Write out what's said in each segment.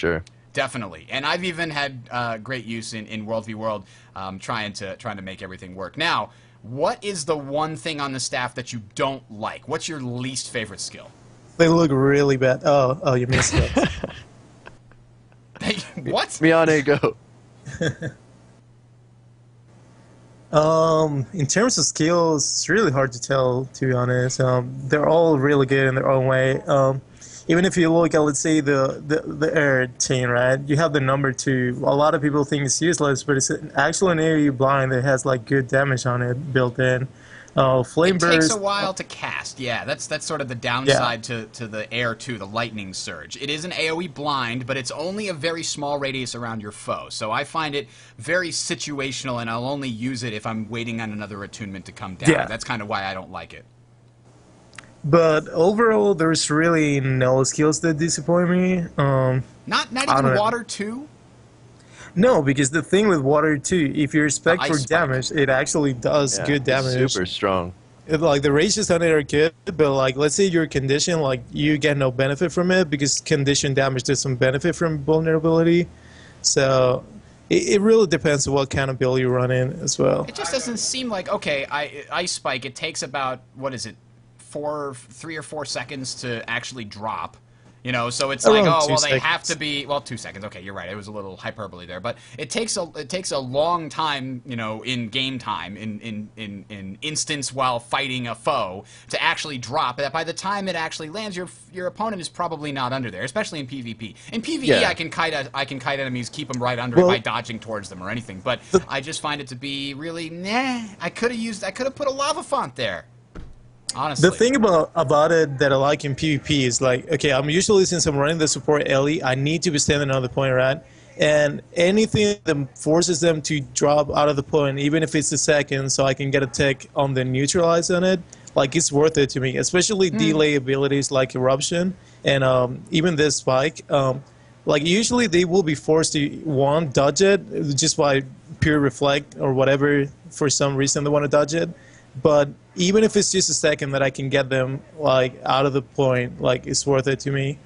sure. Definitely, and I've even had great use in World v World, trying to make everything work. Now, what is the one thing on the staff that you don't like? What's your least favorite skill? They look really bad. Oh, you missed it. What? Miane, go. In terms of skills, it's really hard to tell, to be honest. They're all really good in their own way. Even if you look at, let's say, the air chain, right? You have the number 2. A lot of people think it's useless, but it's actually an AoE blind that has like good damage on it built in. Flame burst. It takes a while to cast. Yeah, that's sort of the downside to the air 2, the lightning surge. It is an AoE blind, but it's only a very small radius around your foe. So I find it very situational, and I'll only use it if I'm waiting on another attunement to come down. Yeah. That's kind of why I don't like it. But overall, there's really no skills that disappoint me. Not even water 2? No, because the thing with water 2, if you respect for ice damage, it actually does good damage. It's super strong. Like the rages on it are good, but like let's say you're conditioned, like you get no benefit from it because condition damage does some benefit from vulnerability. So it really depends on what kind of build you run in as well. It just doesn't seem like, okay, Ice Spike, it takes about, what is it, 3 or 4 seconds to actually drop. You know, so it's like, oh, well, they have to be, well, 2 seconds. Okay, you're right. It was a little hyperbole there, but it takes a long time, you know, in game time, in instance while fighting a foe to actually drop. That by the time it actually lands, your opponent is probably not under there, especially in PvP. In PvE, yeah. I can kite enemies, keep them right under it by dodging towards them or anything. But I just find it to be really, I could have put a lava font there. Honestly. The thing about it that I like in PvP is like, okay, I'm usually, since I'm running the support Ellie, I need to be standing on the point, right? And anything that forces them to drop out of the point, even if it's a second, so I can get a tick on the neutralize on it, like it's worth it to me. Especially delay abilities like Eruption and even this Spike. Like usually they will be forced to dodge it just by pure reflect or whatever. For some reason they want to dodge it. But even if it's just a second that I can get them like out of the point, like it's worth it to me.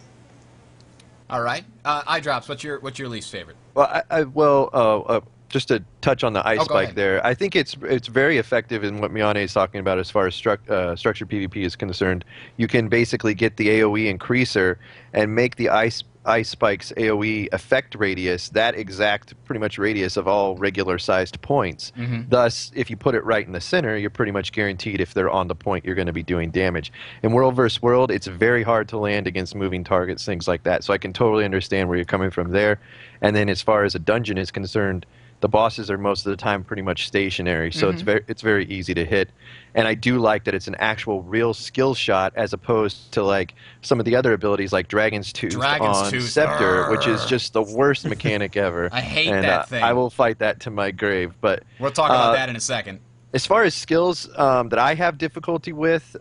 All right, Eyedrops, what's your least favorite? Well, just to touch on the Ice Spike there, I think it's very effective in what Miane is talking about as far as structured PvP is concerned. You can basically get the AoE increaser and make the Ice Spike's AoE effect radius that exact pretty much radius of all regular sized points. Thus, if you put it right in the center, you're pretty much guaranteed if they're on the point, you're going to be doing damage. In World vs. World, it's very hard to land against moving targets, things like that. So I can totally understand where you're coming from there. And then as far as a dungeon is concerned, the bosses are most of the time pretty much stationary, so it's very easy to hit. And I do like that it's an actual real skill shot as opposed to like some of the other abilities like Dragon's Tooth on Scepter, which is just the worst mechanic ever. I hate that thing. I will fight that to my grave. But we'll talk about that in a second. As far as skills that I have difficulty with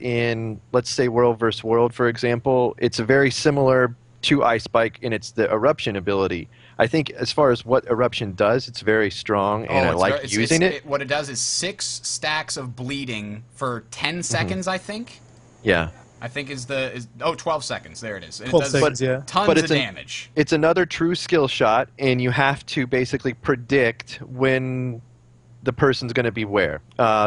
in, let's say, World vs. World, for example, it's very similar to Ice Spike in its the Eruption ability. I think as far as what Eruption does, it's very strong, and I like using it. What it does is 6 stacks of bleeding for 10 seconds, I think. Yeah. I think 12 seconds. There it is. And 12 it does seconds, yeah. Tons of damage. It's another true skill shot, and you have to basically predict when the person's going to be where.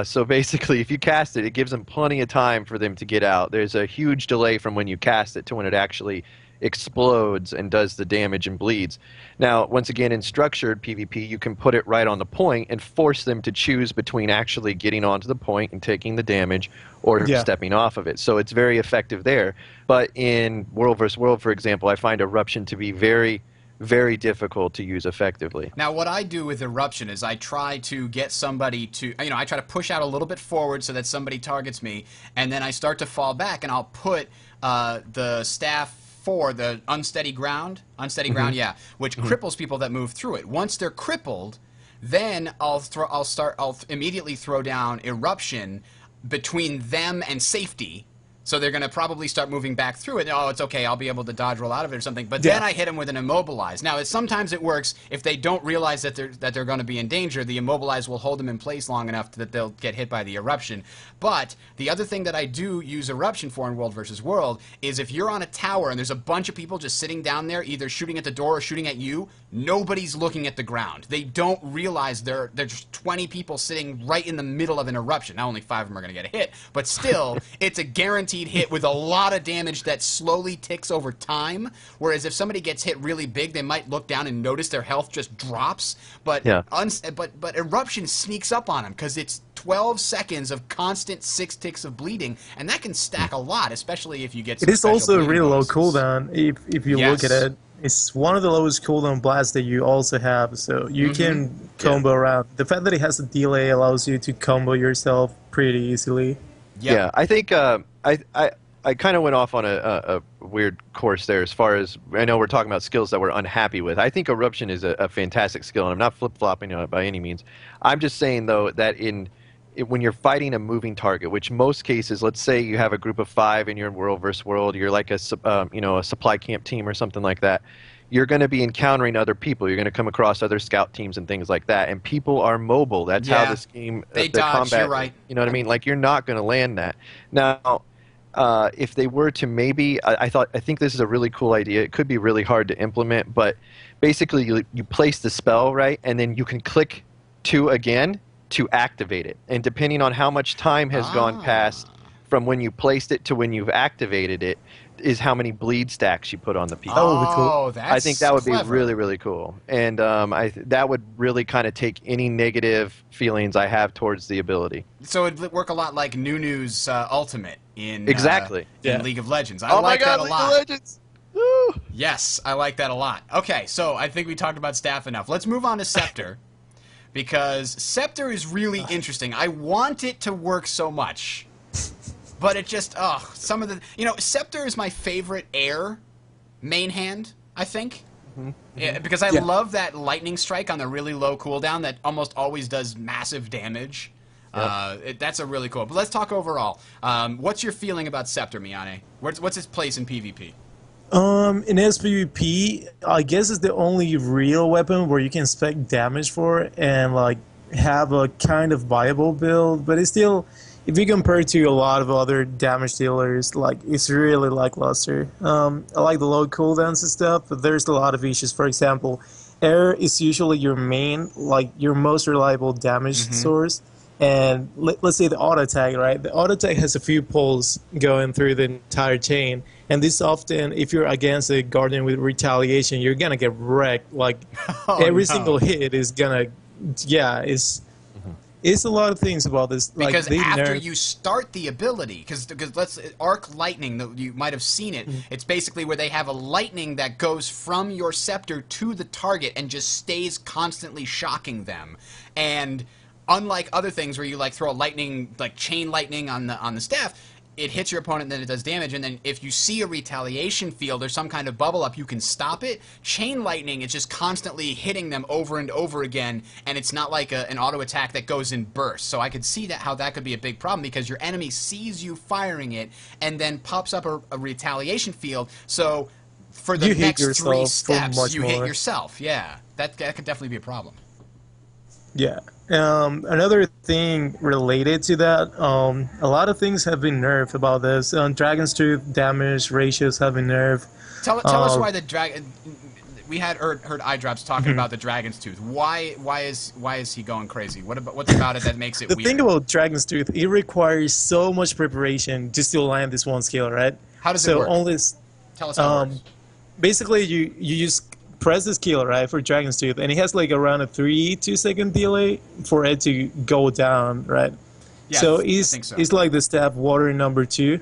So basically, if you cast it, it gives them plenty of time for them to get out. There's a huge delay from when you cast it to when it actually explodes and does the damage and bleeds. Now, once again, in structured PvP, you can put it right on the point and force them to choose between actually getting onto the point and taking the damage or stepping off of it. So it's very effective there. But in World vs. World, for example, I find Eruption to be very, very difficult to use effectively. Now, what I do with Eruption is I try to get somebody to, I try to push out a little bit forward so that somebody targets me, and then I start to fall back, and I'll put the staff for the Unsteady Ground, which cripples people that move through it. Once they're crippled, then I'll immediately throw down Eruption between them and safety, So they're going to probably start moving back through it. Oh, it's okay. I'll be able to dodge roll out of it or something. But then I hit them with an immobilize. Now, sometimes it works. If they don't realize that they're going to be in danger, the immobilize will hold them in place long enough that they'll get hit by the eruption. But the other thing that I do use eruption for in World versus World is if you're on a tower and there's a bunch of people just sitting down there, either shooting at the door or shooting at you, nobody's looking at the ground. They don't realize there's just 20 people sitting right in the middle of an eruption. Now, only 5 of them are going to get a hit, but still, it's a guaranteed hit with a lot of damage that slowly ticks over time. Whereas if somebody gets hit really big, they might look down and notice their health just drops. But but eruption sneaks up on them because it's 12 seconds of constant 6 ticks of bleeding, and that can stack a lot, especially if you get some It is also a bleeding really low bonuses. cooldown if you look at it. It's one of the lowest cooldown blasts that you also have, so you can combo around. The fact that it has a delay allows you to combo yourself pretty easily. Yeah, I think I kind of went off on a weird course there as far as, I know we're talking about skills that we're unhappy with. I think Eruption is a fantastic skill, and I'm not flip-flopping on it by any means. I'm just saying, though, that when you're fighting a moving target, which most cases, let's say you have a group of 5 and you're in World versus World, you're like a supply camp team or something like that, you're going to be encountering other people. You're going to come across other scout teams and things like that, and people are mobile. That's how this game, they the dodge, combat, you're right. You know what I mean? Like, you're not going to land that. Now, if they were to maybe, I think this is a really cool idea. It could be really hard to implement, but basically you place the spell, right, and then you can click 2 again to activate it. And depending on how much time has gone past from when you placed it to when you've activated it is how many bleed stacks you put on the people. Oh, that's I think that would clever. be really, really cool. And that would really kind of take any negative feelings I have towards the ability. So it'd work a lot like Nunu's ultimate in in League of Legends. I like that a lot. League of Legends. Woo! Yes, I like that a lot. Okay, so I think we talked about staff enough. Let's move on to Scepter, because Scepter is really interesting. I want it to work so much, but it just, some of the, Scepter is my favorite air main hand, I think. Yeah, because I love that lightning strike on the really low cooldown that almost always does massive damage. That's a really cool. But let's talk overall. What's your feeling about Scepter, Miyane? What's its place in PvP? In SPVP, I guess it's the only real weapon where you can spec damage for and like have a kind of viable build, but it's still, if you compare it to a lot of other damage dealers, like it's really lackluster. I like the low cooldowns and stuff, but there's a lot of issues. For example, air is usually your main, like your most reliable damage source. And let's say the auto attack, right? The auto attack has a few pulls going through the entire chain, and this often, if you're against a guardian with retaliation, you're gonna get wrecked. Like every single hit is gonna, it's a lot of things about this. Because after you start the ability, because let's arc lightning, you might have seen it. It's basically where they have a lightning that goes from your scepter to the target and just stays constantly shocking them. And unlike other things where you like throw a lightning, like chain lightning on the staff, it hits your opponent and then it does damage, and then if you see a retaliation field or some kind of bubble up, you can stop it. Chain lightning is just constantly hitting them over and over again, and it's not like an auto attack that goes in bursts. So I could see how that could be a big problem, because your enemy sees you firing it and then pops up a retaliation field. So for the next 3 steps, you hit yourself. Yeah, that could definitely be a problem. Yeah. Another thing related to that, a lot of things have been nerfed about this. Dragon's Tooth damage ratios have been nerfed. Tell us why the dragon. We had heard Eyedrops talking about the Dragon's Tooth. Why is he going crazy? What's about it that makes it the weird? thing about Dragon's Tooth, it requires so much preparation just to land this one skill, right? How does it work? Tell us how it works. Basically, you just press the skill, right, for Dragon's Tooth, and it has like around a 2-second delay for it to go down, right? Yeah, so it's like the staff water number 2,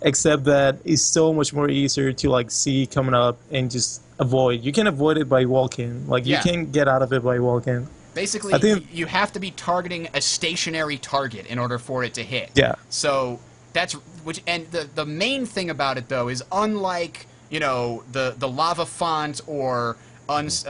except that it's so much more easier to like see coming up and just avoid. You can avoid it by walking. Like you can get out of it by walking. Basically, you have to be targeting a stationary target in order for it to hit. Yeah. So the main thing about it though is, unlike the lava font or unlike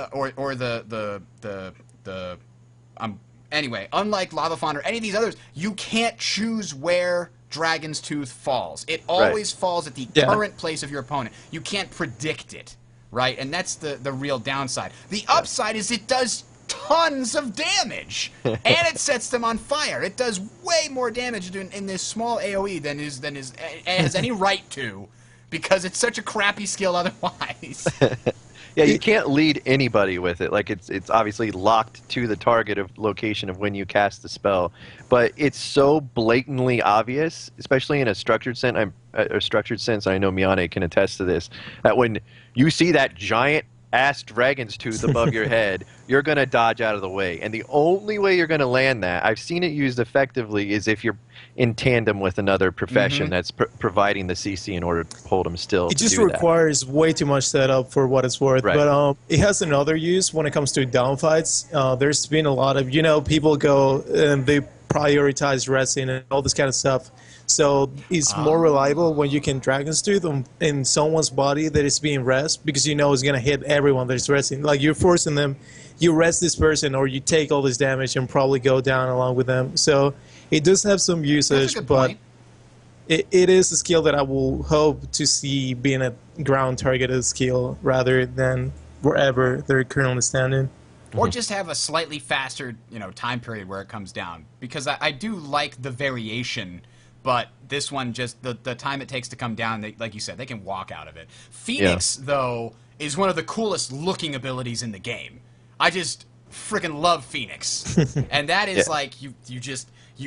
lava font or any of these others, you can't choose where Dragon's Tooth falls. It always falls at the current place of your opponent. You can't predict it, right? And that's the real downside. The upside is it does tons of damage, and it sets them on fire. It does way more damage in this small AoE than it has any right to, because it's such a crappy skill otherwise. Yeah, you can't lead anybody with it. Like it's obviously locked to the target of location of when you cast the spell, but it's so blatantly obvious, especially in a structured sense. I know Miane can attest to this. That when you see that giant ass dragon's tooth above your head, you're going to dodge out of the way. And the only way you're going to land that, I've seen it used effectively, is if you're in tandem with another profession that's providing the CC in order to hold them still. It just requires way too much setup for what it's worth. Right. But it has another use when it comes to down fights. There's been a lot of, people go and they prioritize resting and all this kind of stuff. So it's more reliable when you can Dragon's Tooth in someone's body that is being rest, because it's going to hit everyone that is resting. Like, you're forcing them, you rest this person or you take all this damage and probably go down along with them. So it does have some usage, but it is a skill that I will hope to see being a ground targeted skill rather than wherever they're currently standing. Or just have a slightly faster, time period where it comes down. Because I do like the variation. But this one, just the time it takes to come down, like you said, they can walk out of it. Phoenix, though, is one of the coolest looking abilities in the game. I just freaking love Phoenix. And that is like, you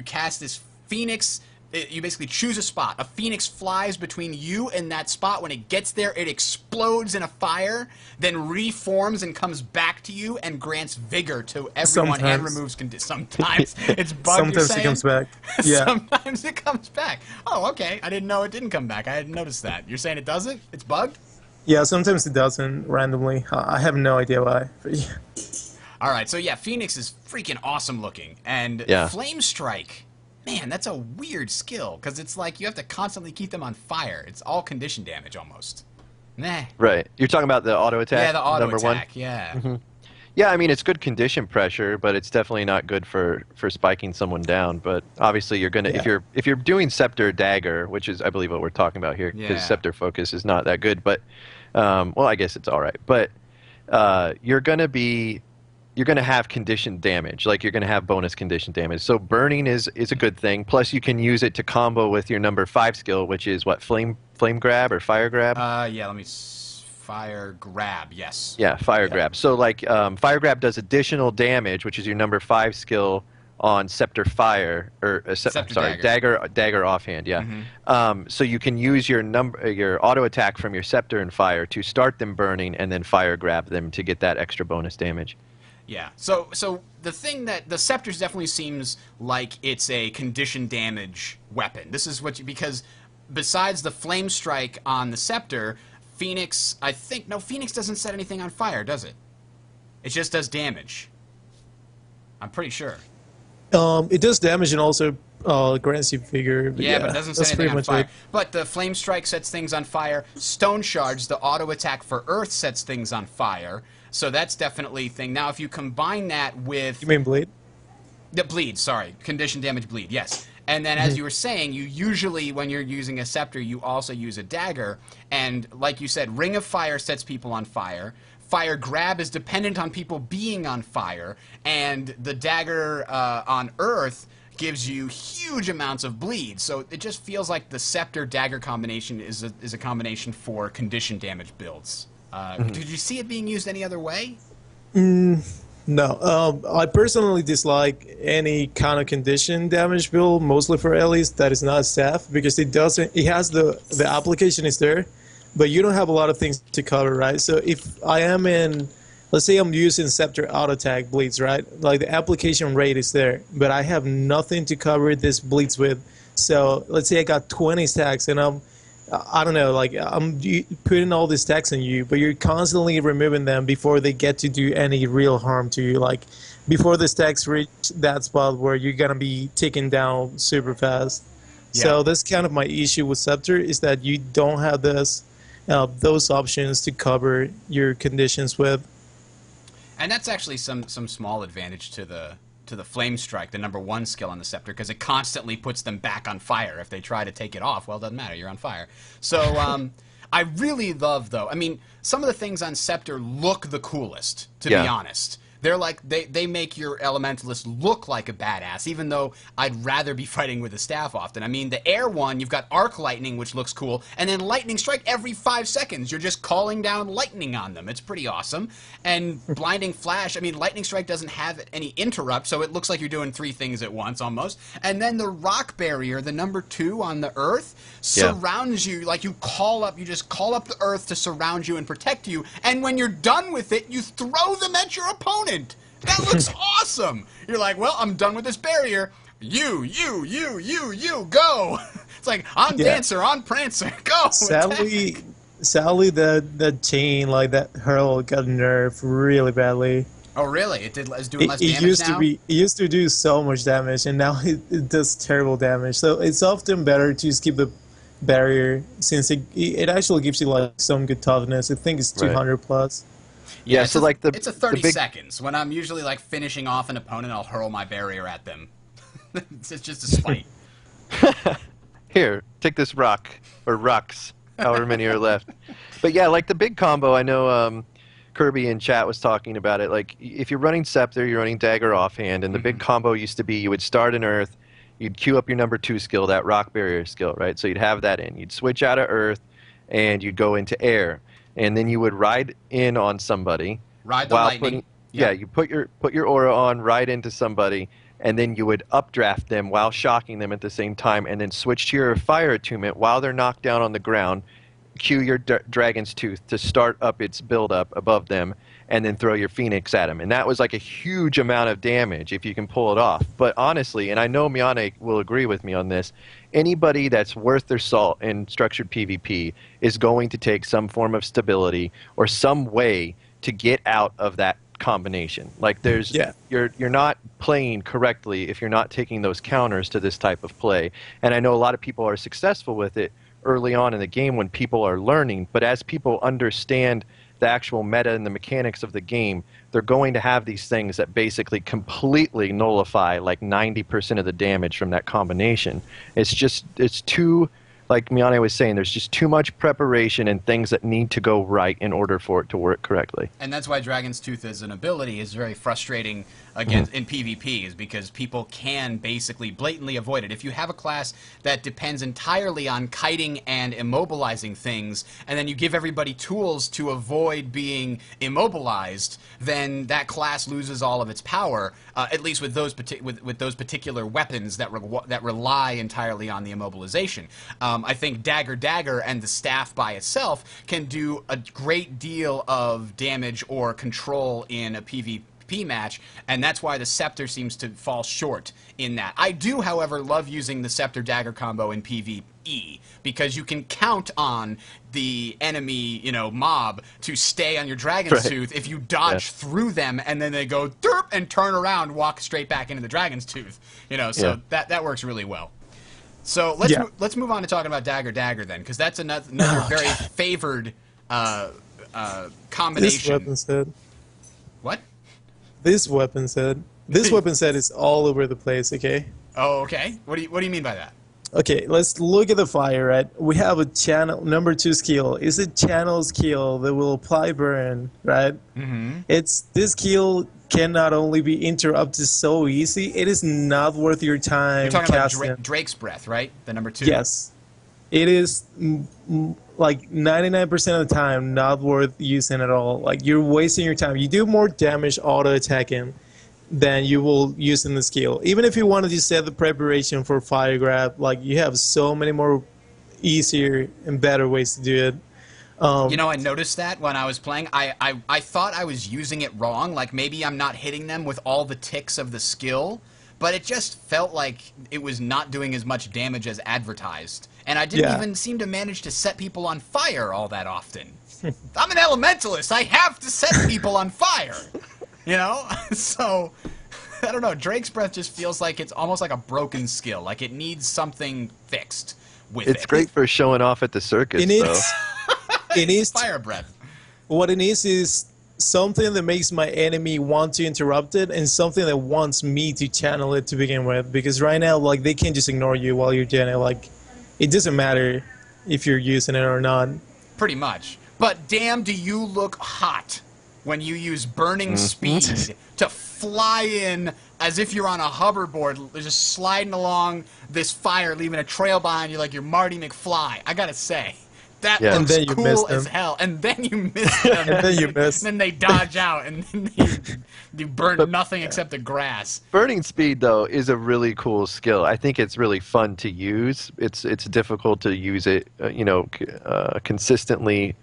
cast this Phoenix, you basically choose a spot. A Phoenix flies between you and that spot. When it gets there, it explodes in a fire, then reforms and comes back to you and grants vigor to everyone and removes sometimes. It's bugged. Sometimes it comes back. Yeah. Sometimes it comes back. Oh, okay. I didn't know it didn't come back. I hadn't noticed that. You're saying it doesn't? It's bugged? Yeah, sometimes it doesn't randomly. I have no idea why. All right, so yeah, Phoenix is freaking awesome looking. And Flame Strike, man, that's a weird skill, because it's like you have to constantly keep them on fire. It's all condition damage almost. Nah. Right. You're talking about the auto attack? Yeah, the auto number attack, one? yeah. Yeah, I mean, it's good condition pressure, but it's definitely not good for spiking someone down. But obviously, you're gonna if you're doing Scepter Dagger, which is I believe what we're talking about here, because Scepter Focus is not that good. But well, I guess it's all right. But you're gonna have condition damage, like you're gonna have bonus condition damage. So burning is a good thing. Plus, you can use it to combo with your number 5 skill, which is what, flame grab or fire grab. Yeah, let me. Fire grab, yes. Yeah, fire grab. So like fire grab does additional damage, which is your number 5 skill on Scepter Fire or Dagger offhand. Yeah. So you can use your auto attack from your Scepter and Fire to start them burning, and then fire grab them to get that extra bonus damage. Yeah. So the thing that the Scepter definitely seems like it's a condition damage weapon. This is because besides the Flame Strike on the Scepter, Phoenix, Phoenix doesn't set anything on fire, does it? It just does damage. I'm pretty sure. It does damage and also grants you vigor. But it doesn't set anything on fire. But the Flame Strike sets things on fire. Stone Shards, the auto attack for Earth, sets things on fire. So that's definitely a thing. Now, if you combine that with... You mean Bleed? The Bleed, sorry. Condition damage Bleed, yes. And then, as you were saying, you usually, when you're using a Scepter, you also use a Dagger. And like you said, Ring of Fire sets people on fire. Fire Grab is dependent on people being on fire. And the Dagger on Earth gives you huge amounts of bleed. So it just feels like the Scepter-Dagger combination is a combination for condition damage builds. Did you see it being used any other way? No, I personally dislike any kind of condition damage build, mostly for Ellies that is not staff, because it has the application is there, but you don't have a lot of things to cover, right? So if I am let's say I'm using Scepter auto attack bleeds, right? Like the application rate is there, but I have nothing to cover this bleeds with. So let's say I got 20 stacks and I don't know, like I'm putting all these stacks on you, but you're constantly removing them before they get to do any real harm to you. Like before the stacks reach that spot where you're gonna be taken down super fast. Yeah. So that's kind of my issue with Scepter, is that you don't have those options to cover your conditions with. And that's actually some small advantage to the to the Flame Strike, the #1 skill on the Scepter, because it constantly puts them back on fire. If they try to take it off, well, it doesn't matter. You're on fire. So I really love, though, I mean, some of the things on Scepter look the coolest, to be honest. They're like, they make your Elementalist look like a badass, even though I'd rather be fighting with a staff often. I mean, the air one, you've got Arc Lightning, which looks cool, and then Lightning Strike every 5 seconds. You're just calling down lightning on them. It's pretty awesome. And Blinding Flash, I mean, Lightning Strike doesn't have any interrupt, so it looks like you're doing 3 things at once, almost. And then the Rock Barrier, the #2 on the Earth, surrounds you, like you just call up the Earth to surround you and protect you, and when you're done with it, you throw them at your opponent. That looks awesome. You're like, well, I'm done with this barrier. You, go. It's like, on Dancer, on Prancer, go. Sadly, the chain, like that hurl, got nerfed really badly. Oh, really? It's doing less damage now? It used to do so much damage, and now it does terrible damage. So it's often better to skip the barrier, since it actually gives you like some good toughness. I think it's 200 plus. Yeah, so like it's a 30 seconds. When I'm usually like finishing off an opponent, I'll hurl my barrier at them. It's just a spite. Here, take this rock, or rocks, however many are left. But yeah, like the big combo, I know Kirby in chat was talking about it. Like, if you're running Scepter, you're running Dagger offhand, and the big combo used to be you would start in Earth, you'd queue up your #2 skill, that Rock Barrier skill, right? So you'd have that in. You'd switch out of Earth, and you'd go into Air. And then you would ride in on somebody. Ride the lightning. You put your aura on, ride into somebody, and then you would updraft them while shocking them at the same time, and then switch to your fire attunement while they're knocked down on the ground. Cue your Dragon's Tooth to start up its build-up above them, and then throw your Phoenix at them. And that was like a huge amount of damage if you can pull it off. But honestly, and I know Miane will agree with me on this, anybody that's worth their salt in structured PvP is going to take some form of stability or some way to get out of that combination. Like you're not playing correctly if you're not taking those counters to this type of play. And I know a lot of people are successful with it early on in the game when people are learning, but as people understand the actual meta and the mechanics of the game, they're going to have these things that basically completely nullify like 90% of the damage from that combination. It's too, like Miane was saying, there's just too much preparation and things that need to go right in order for it to work correctly. And that's why Dragon's Tooth as an ability is very frustrating against in PvP, is because people can basically blatantly avoid it. If you have a class that depends entirely on kiting and immobilizing things, and then you give everybody tools to avoid being immobilized, then that class loses all of its power. At least with those with those particular weapons that rely entirely on the immobilization. I think Dagger and the staff by itself can do a great deal of damage or control in a PvP match, and that's why the Scepter seems to fall short in that. I do, however, love using the Scepter Dagger combo in PvE, because you can count on the enemy, mob to stay on your Dragon's Tooth if you dodge through them, and then they go derp and turn around, walk straight back into the Dragon's Tooth. So that works really well. So let's move on to talking about Dagger then, because that's another very favored combination. This weapon set. What? This weapon set. This weapon set is all over the place. Okay. Oh, okay. What do you mean by that? Okay, let's look at the fire. Right, we have a channel #2 skill. It's a channel skill that will apply burn. Right. This skill can not only be interrupted so easy, it is not worth your time. You're talking about Drake's Breath, right? The #2. Yes, it is like 99% of the time not worth using at all. Like, you're wasting your time. You do more damage auto attacking than you will use in the skill. Even if you wanted to set the preparation for fire grab, like, you have so many more easier and better ways to do it. I noticed that when I was playing. I thought I was using it wrong. Like, maybe I'm not hitting them with all the ticks of the skill, but it just felt like it was not doing as much damage as advertised. And I didn't even seem to manage to set people on fire all that often. I'm an Elementalist. I have to set people on fire. So, I don't know. Drake's Breath just feels like it's almost like a broken skill. Like, it needs something fixed with it. It's great for showing off at the circus, though. It needs Fire Breath. What it needs is something that makes my enemy want to interrupt it, and something that wants me to channel it to begin with. Because right now, like, they can't just ignore you while you're doing it. Like, it doesn't matter if you're using it or not. Pretty much. But damn, do you look hot when you use burning speed to fly in as if you're on a hoverboard, just sliding along this fire, leaving a trail behind you like you're Marty McFly. I gotta say, that looks cool as hell. And then you miss them. And then you miss. And then they dodge out, and then you burn nothing except the grass. Burning speed, though, is a really cool skill. I think it's really fun to use. It's difficult to use it, consistently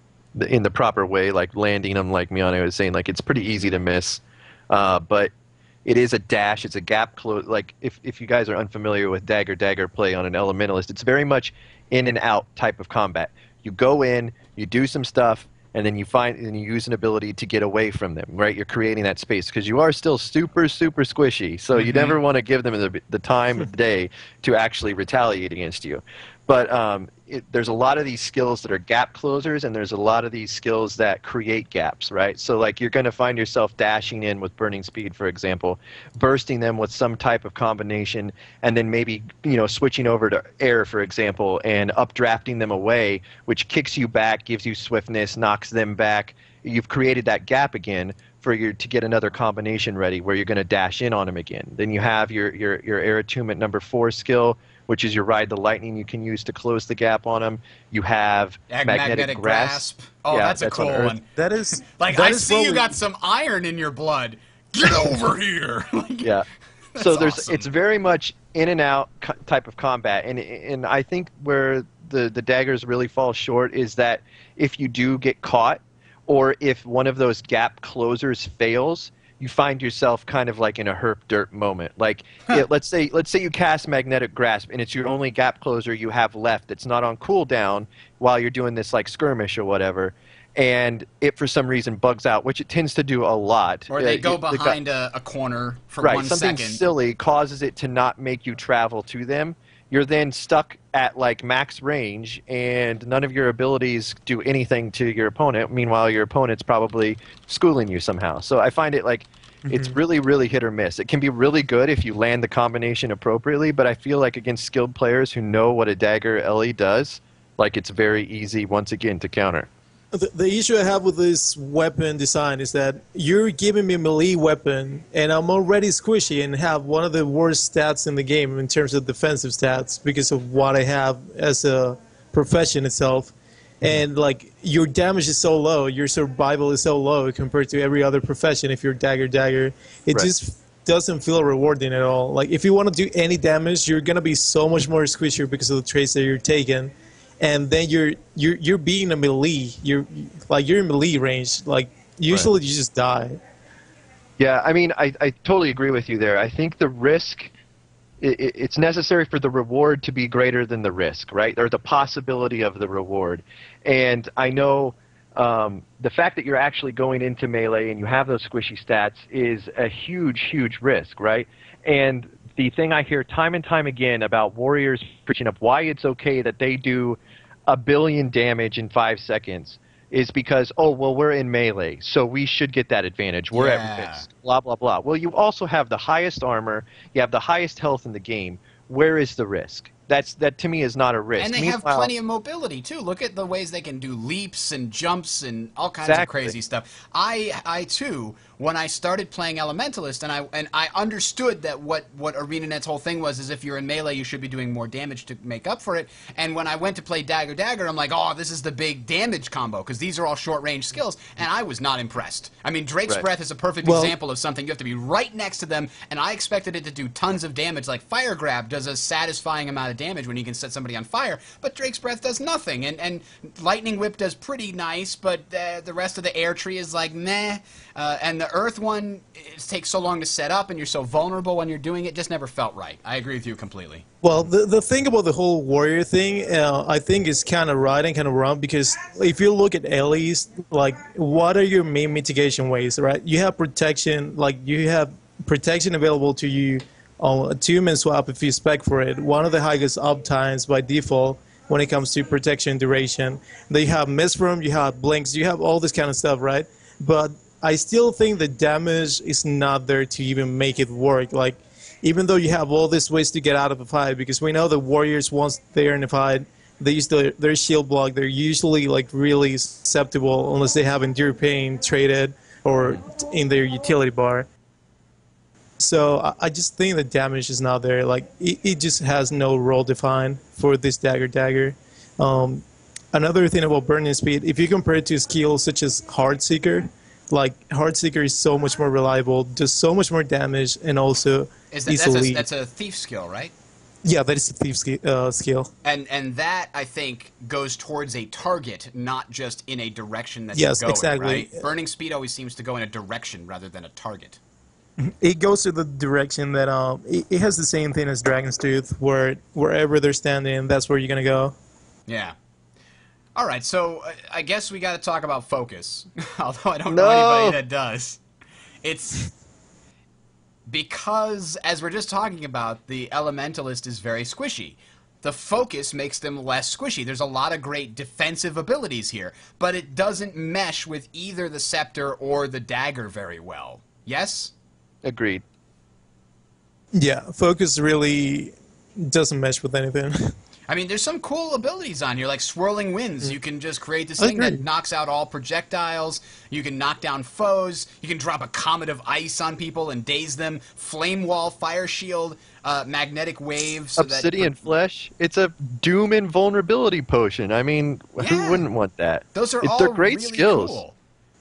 in the proper way, like landing them, like Miane was saying. Like, it's pretty easy to miss, but it is a dash. It's a gap close. Like, if you guys are unfamiliar with dagger play on an Elementalist, it's very much in and out type of combat. You go in, you do some stuff, and then you use an ability to get away from them, right? You're creating that space because you are still super, super squishy. So you never want to give them the time of the day to actually retaliate against you. But there's a lot of these skills that are gap closers, and there's a lot of these skills that create gaps, right? So, like, you're going to find yourself dashing in with burning speed, for example, bursting them with some type of combination, and then maybe, switching over to air, for example, and updrafting them away, which kicks you back, gives you swiftness, knocks them back. You've created that gap again to get another combination ready where you're going to dash in on them again. Then you have your Air Attunement number 4 skill, which is your Ride the Lightning you can use to close the gap on them. You have Magnetic Grasp. Oh, yeah, that's a cool one. That is... Like, I see you got some iron in your blood. Get over here! Yeah. So awesome. It's very much in and out type of combat. And I think where the daggers really fall short is that if you do get caught, or if one of those gap closers fails, you find yourself kind of like in a herp dirt moment. Like, let's say you cast Magnetic Grasp, and it's your only gap closer you have left that's not on cooldown while you're doing this, like, skirmish or whatever, and it for some reason bugs out, which it tends to do a lot. Or they go behind a corner for 1 second. Something silly causes it to not make you travel to them. You're then stuck at, like, max range, and none of your abilities do anything to your opponent. Meanwhile, your opponent's probably schooling you somehow. So I find it, like, it's really, really hit or miss. It can be really good if you land the combination appropriately, but I feel like against skilled players who know what a dagger LE does, like, it's very easy, once again, to counter. The issue I have with this weapon design is that you're giving me a melee weapon, and I'm already squishy and have one of the worst stats in the game in terms of defensive stats because of what I have as a profession itself. And, like, your damage is so low, your survival is so low compared to every other profession if you're dagger. It just doesn't feel rewarding at all. Like, if you want to do any damage, you're going to be so much more squishier because of the traits that you're taking. And then you're being a melee. You're in melee range. Like, usually you just die. Yeah, I mean, I totally agree with you there. I think the risk, it's necessary for the reward to be greater than the risk, right? Or the possibility of the reward. And I know the fact that you're actually going into melee and you have those squishy stats is a huge, huge risk, right? And the thing I hear time and time again about warriors preaching up why it's okay that they do 1 billion damage in 5 seconds is because, oh, well, we're in melee, so we should get that advantage. We're at risk, blah, blah, blah. Well, you also have the highest armor. You have the highest health in the game. Where is the risk? That to me is not a risk. And they have plenty of mobility too. Look at the ways they can do leaps and jumps and all kinds of crazy stuff. I too, when I started playing Elementalist, and I understood that what ArenaNet's whole thing was is if you're in melee, you should be doing more damage to make up for it. And when I went to play Dagger, I'm like, oh, this is the big damage combo because these are all short range skills, and I was not impressed. I mean, Drake's Breath is a perfect example of something you have to be right next to them, and I expected it to do tons of damage. Like Fire Grab does a satisfying amount of damage when you can set somebody on fire, but Drake's Breath does nothing, and Lightning Whip does pretty nice, but the rest of the air tree is like meh, and the Earth one, it takes so long to set up, and you're so vulnerable when you're doing it, just never felt right. I agree with you completely. Well, the thing about the whole warrior thing, I think is kind of right and kind of wrong, because if you look at LEs, like, what are your main mitigation ways, right? You have protection, like, you have protection available to you on a 2-man swap if you spec for it. One of the highest up times by default when it comes to protection duration. Then you have Misfirm, you have Blinks, you have all this kind of stuff, right? But I still think the damage is not there to even make it work. Like, even though you have all these ways to get out of a fight, because we know the warriors, once they're in a fight, they use their shield block. They're usually like really susceptible unless they have endure pain traded or in their utility bar. So I just think the damage is not there. Like, it just has no role defined for this dagger. Another thing about burning speed, if you compare it to skills such as Heartseeker, like Heartseeker is so much more reliable, does so much more damage, and also easily. That's a thief skill, right? Yeah, that is a thief skill. And that, I think, goes towards a target, not just in a direction that yes, you're going, exactly. Right? Burning speed always seems to go in a direction rather than a target. It goes to the direction that it has the same thing as Dragon's Tooth, where wherever they're standing, that's where you're gonna go. Yeah. All right, so I guess we got to talk about focus, although I don't know anybody that does. It's because, as we're just talking about, the Elementalist is very squishy. The focus makes them less squishy. There's a lot of great defensive abilities here, but it doesn't mesh with either the scepter or the dagger very well. Yes? Agreed. Yeah, focus really doesn't mesh with anything. I mean, there's some cool abilities on here, like Swirling Winds. You can just create this thing that knocks out all projectiles. You can knock down foes. You can drop a comet of ice on people and daze them. Flame Wall, Fire Shield, Magnetic Wave. So Obsidian Flesh. It's a doom invulnerability potion. I mean, who wouldn't want that? Those are all they're great really skills. Cool.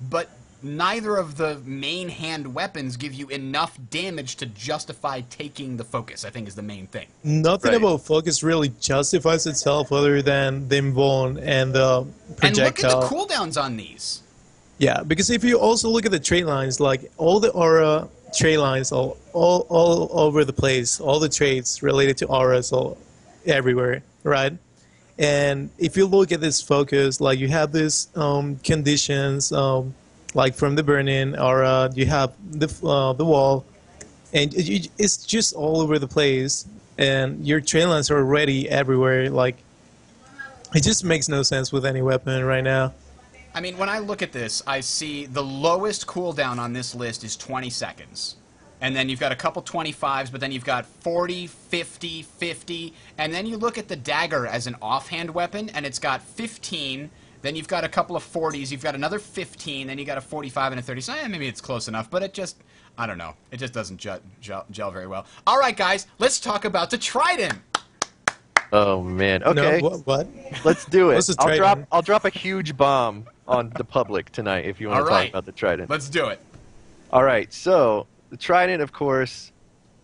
But neither of the main hand weapons give you enough damage to justify taking the focus, I think is the main thing. Nothing about focus really justifies itself other than the invuln and the projectile. And look at the cooldowns on these. Yeah, because if you also look at the trait lines, like all the aura trait lines all over the place, all the traits related to auras all everywhere, right? And if you look at this focus, like you have these conditions, like from the burn-in aura, you have the wall, and it's just all over the place, and your train lines are already everywhere. Like, it just makes no sense with any weapon right now. I mean, when I look at this, I see the lowest cooldown on this list is 20 seconds. And then you've got a couple 25s, but then you've got 40, 50, 50, and then you look at the dagger as an offhand weapon, and it's got 15. Then you've got a couple of 40s, you've got another 15, then you got a 45 and a 30. So maybe it's close enough, but it just, I don't know. It just doesn't gel very well. All right, guys, let's talk about the Trident. Oh, man. Okay. No, what? Let's do it. Trident? I'll drop a huge bomb on the public tonight if you want to talk about the Trident. Let's do it. All right, so the Trident, of course,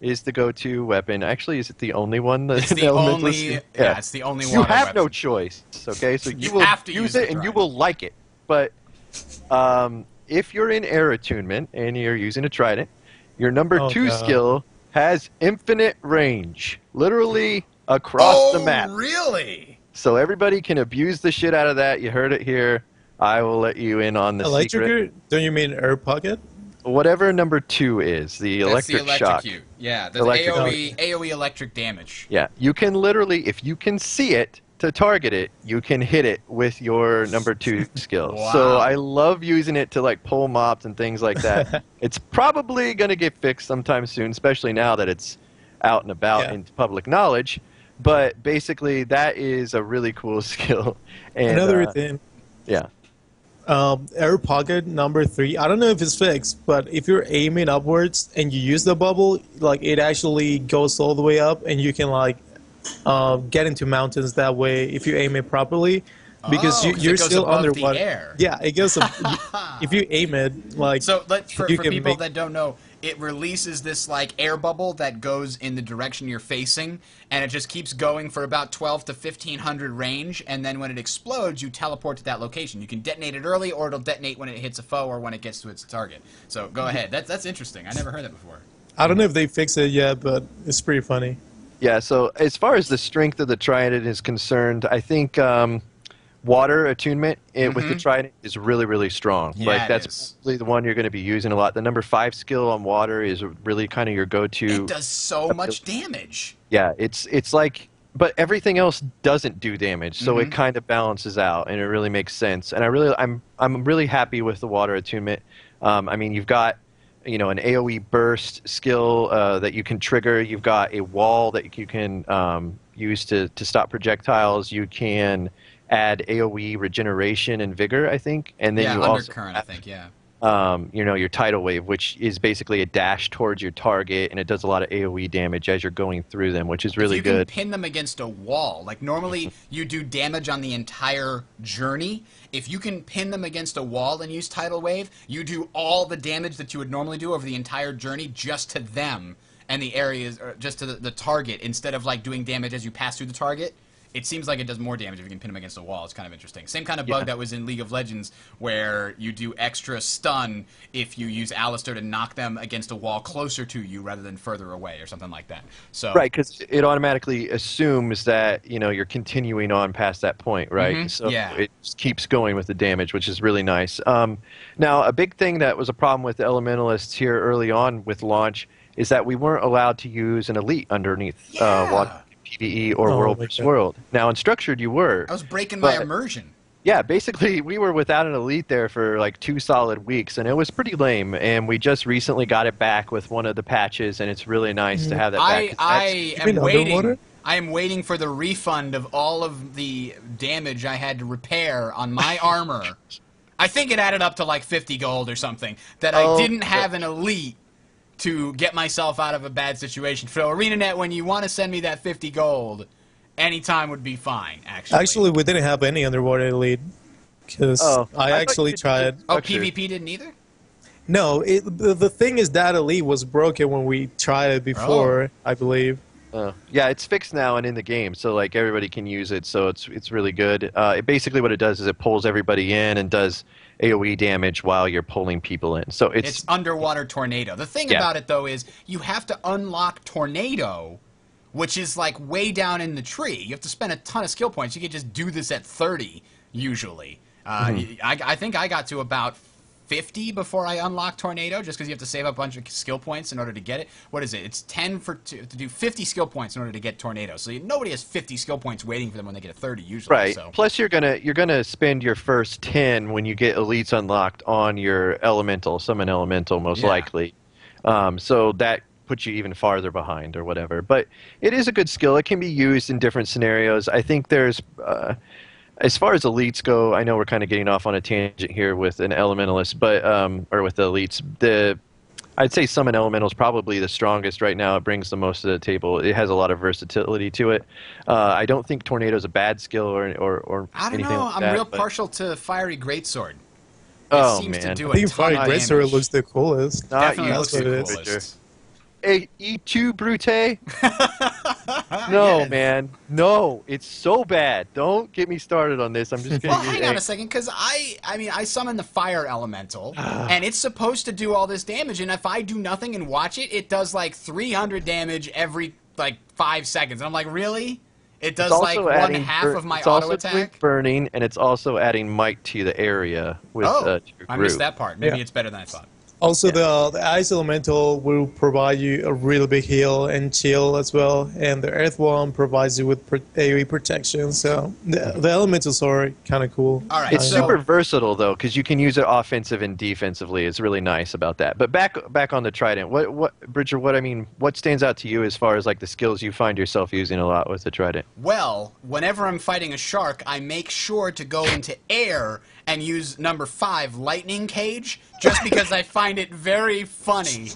is the go-to weapon. Actually, is it the only one? It's the only. Yeah, it's the only one. You have no choice. Okay, so you will have to use it, and you will like it. But if you're in air attunement and you're using a Trident, your number 2 skill has infinite range, literally across the map. Oh, really? So everybody can abuse the shit out of that. You heard it here. I will let you in on the secret. Don't you mean air pocket? Whatever number 2 is, the electric shock. Yeah, the AoE electric damage. Yeah, you can literally, if you can see it to target it, you can hit it with your number 2 skill. Wow. So I love using it to like pull mobs and things like that. It's probably going to get fixed sometime soon, especially now that it's out and about in public knowledge. But basically, that is a really cool skill. And, another thing. Yeah. Air pocket number 3, I don't know if it's fixed, but if you're aiming upwards and you use the bubble, like it actually goes all the way up, and you can like get into mountains that way if you aim it properly, because you're still underwater. The air. Yeah, it goes up. If you aim it, like, so for people that don't know, it releases this like air bubble that goes in the direction you're facing, and it just keeps going for about 12 to 1500 range, and then when it explodes, you teleport to that location. You can detonate it early, or it'll detonate when it hits a foe or when it gets to its target. So go ahead. That's interesting. I never heard that before. I don't know if they fixed it yet, but it's pretty funny. Yeah, so as far as the strength of the Trident is concerned, I think water attunement with the Trident is really, really strong. Yeah, like that's probably the one you're going to be using a lot. The number 5 skill on water is really kind of your go-to. It does so much damage. Yeah, it's like, but everything else doesn't do damage, so it kind of balances out, and it really makes sense. And I'm really happy with the water attunement. I mean, you've got an AoE burst skill that you can trigger. You've got a wall that you can use to stop projectiles. You can add AoE regeneration and vigor, I think, and then you also undercurrent, I think, yeah. Your tidal wave, which is basically a dash towards your target, and it does a lot of AoE damage as you're going through them, which is really good. You can pin them against a wall. Like, normally you do damage on the entire journey. If you can pin them against a wall and use tidal wave, you do all the damage that you would normally do over the entire journey just to them and the areas, or just to the target, instead of, like, doing damage as you pass through the target. It seems like it does more damage if you can pin them against a wall. It's kind of interesting. Same kind of bug that was in League of Legends, where you do extra stun if you use Alistair to knock them against a wall closer to you rather than further away, or something like that. So right, because it automatically assumes that you're continuing on past that point, right? So it just keeps going with the damage, which is really nice. Now, a big thing that was a problem with the Elementalists here early on with launch is that we weren't allowed to use an elite underneath PvE or World vs. World. Now, in Structured, you were. I was breaking my immersion. Yeah, basically, we were without an elite there for like 2 solid weeks, and it was pretty lame. And we just recently got it back with one of the patches, and it's really nice to have that back. I am waiting. I am waiting for the refund of all of the damage I had to repair on my armor. I think it added up to like 50 gold or something, that I didn't have an elite to get myself out of a bad situation. So, ArenaNet, when you want to send me that 50 gold, anytime would be fine, actually. Actually, we didn't have any underwater elite, because I actually tried. Oh, PvP didn't either? No, the thing is that elite was broken when we tried it before, I believe. Yeah, it's fixed now and in the game, so like everybody can use it, so it's really good. Basically what it does is it pulls everybody in and does AoE damage while you're pulling people in. So it's underwater tornado. The thing about it, though, is you have to unlock tornado, which is like way down in the tree. You have to spend a ton of skill points. You can just do this at 30 usually. I think I got to about 50 before I unlocked tornado, just because you have to save a bunch of skill points in order to get it. What is it? It's 10 to do 50 skill points in order to get tornado. So nobody has 50 skill points waiting for them when they get a 30 usually. Right. So. Plus you're gonna spend your first 10 when you get elites unlocked on your elemental, summon elemental most likely. So that puts you even farther behind or whatever. But it is a good skill. It can be used in different scenarios. I think there's as far as elites go, I know we're kind of getting off on a tangent here with an elementalist, but or with the elites. I'd say summon elemental is probably the strongest right now. It brings the most to the table. It has a lot of versatility to it. I don't think tornado is a bad skill or I don't anything know. like I'm that, real partial to fiery greatsword. Oh seems man, to do I think fiery greatsword looks the coolest. Definitely looks That's the what it is. coolest. Hey, E2 Brute? No, man. No, it's so bad. Don't get me started on this. I'm just kidding. Well, hang on a second, because I summon the fire elemental, and it's supposed to do all this damage, and if I do nothing and watch it, it does like 300 damage every like 5 seconds. And I'm like, really? It does like one half of my auto attack? It's also burning, and it's also adding might to the area with your group. I missed that part. Maybe it's better than I thought. Also, the Ice Elemental will provide you a really big heal and chill as well, and the Earth One provides you with AoE protection, so the Elementals are kind of cool. All right, it's super versatile, though, because you can use it offensive and defensively. It's really nice about that. But back on the Trident, Bridger, what stands out to you as far as like the skills you find yourself using a lot with the Trident? Well, whenever I'm fighting a shark, I make sure to go into air and use number 5, Lightning Cage, just because I find it very funny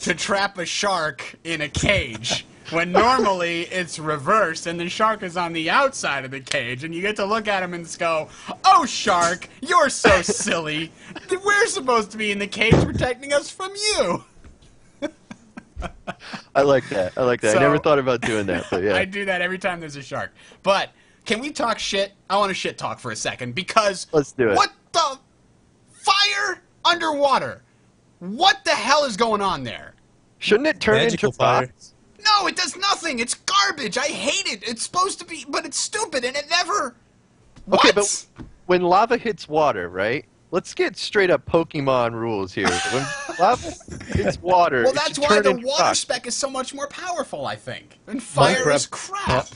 to trap a shark in a cage when normally it's reversed and the shark is on the outside of the cage, and you get to look at him and go, "Oh, shark, you're so silly. We're supposed to be in the cage protecting us from you." I like that. So, I never thought about doing that, but yeah. I do that every time there's a shark. But can we talk shit? I want to shit talk for a second, because let's do it. What the fire underwater? What the hell is going on there? Shouldn't it turn into fire? No, it does nothing. It's garbage. I hate it. It's supposed to be, but it's stupid, and it never. What? Okay, but when lava hits water, right? Let's get straight up Pokemon rules here. When lava hits water, well, that's why the water spec is so much more powerful, I think. And fire is crap.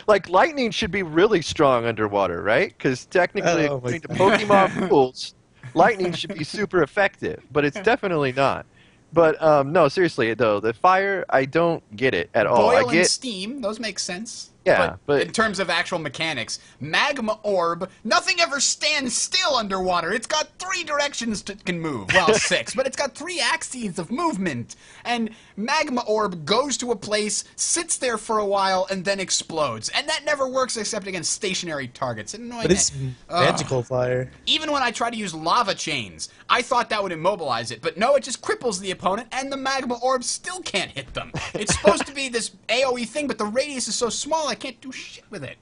Like lightning should be really strong underwater, right? Because technically, according to Pokemon rules, lightning should be super effective, but it's definitely not. But no, seriously though, the fire, I don't get it at all. Boil and steam, those make sense. Yeah, but in terms of actual mechanics, magma orb, nothing ever stands still underwater. It's got 3 directions it can move. Well, 6, but it's got 3 axes of movement. And magma orb goes to a place, sits there for a while, and then explodes. And that never works except against stationary targets. Annoying. But it's magical fire. Even when I try to use lava chains, I thought that would immobilize it, but no, it just cripples the opponent, and the magma orb still can't hit them. It's supposed to be this AoE thing, but the radius is so small, I can't do shit with it.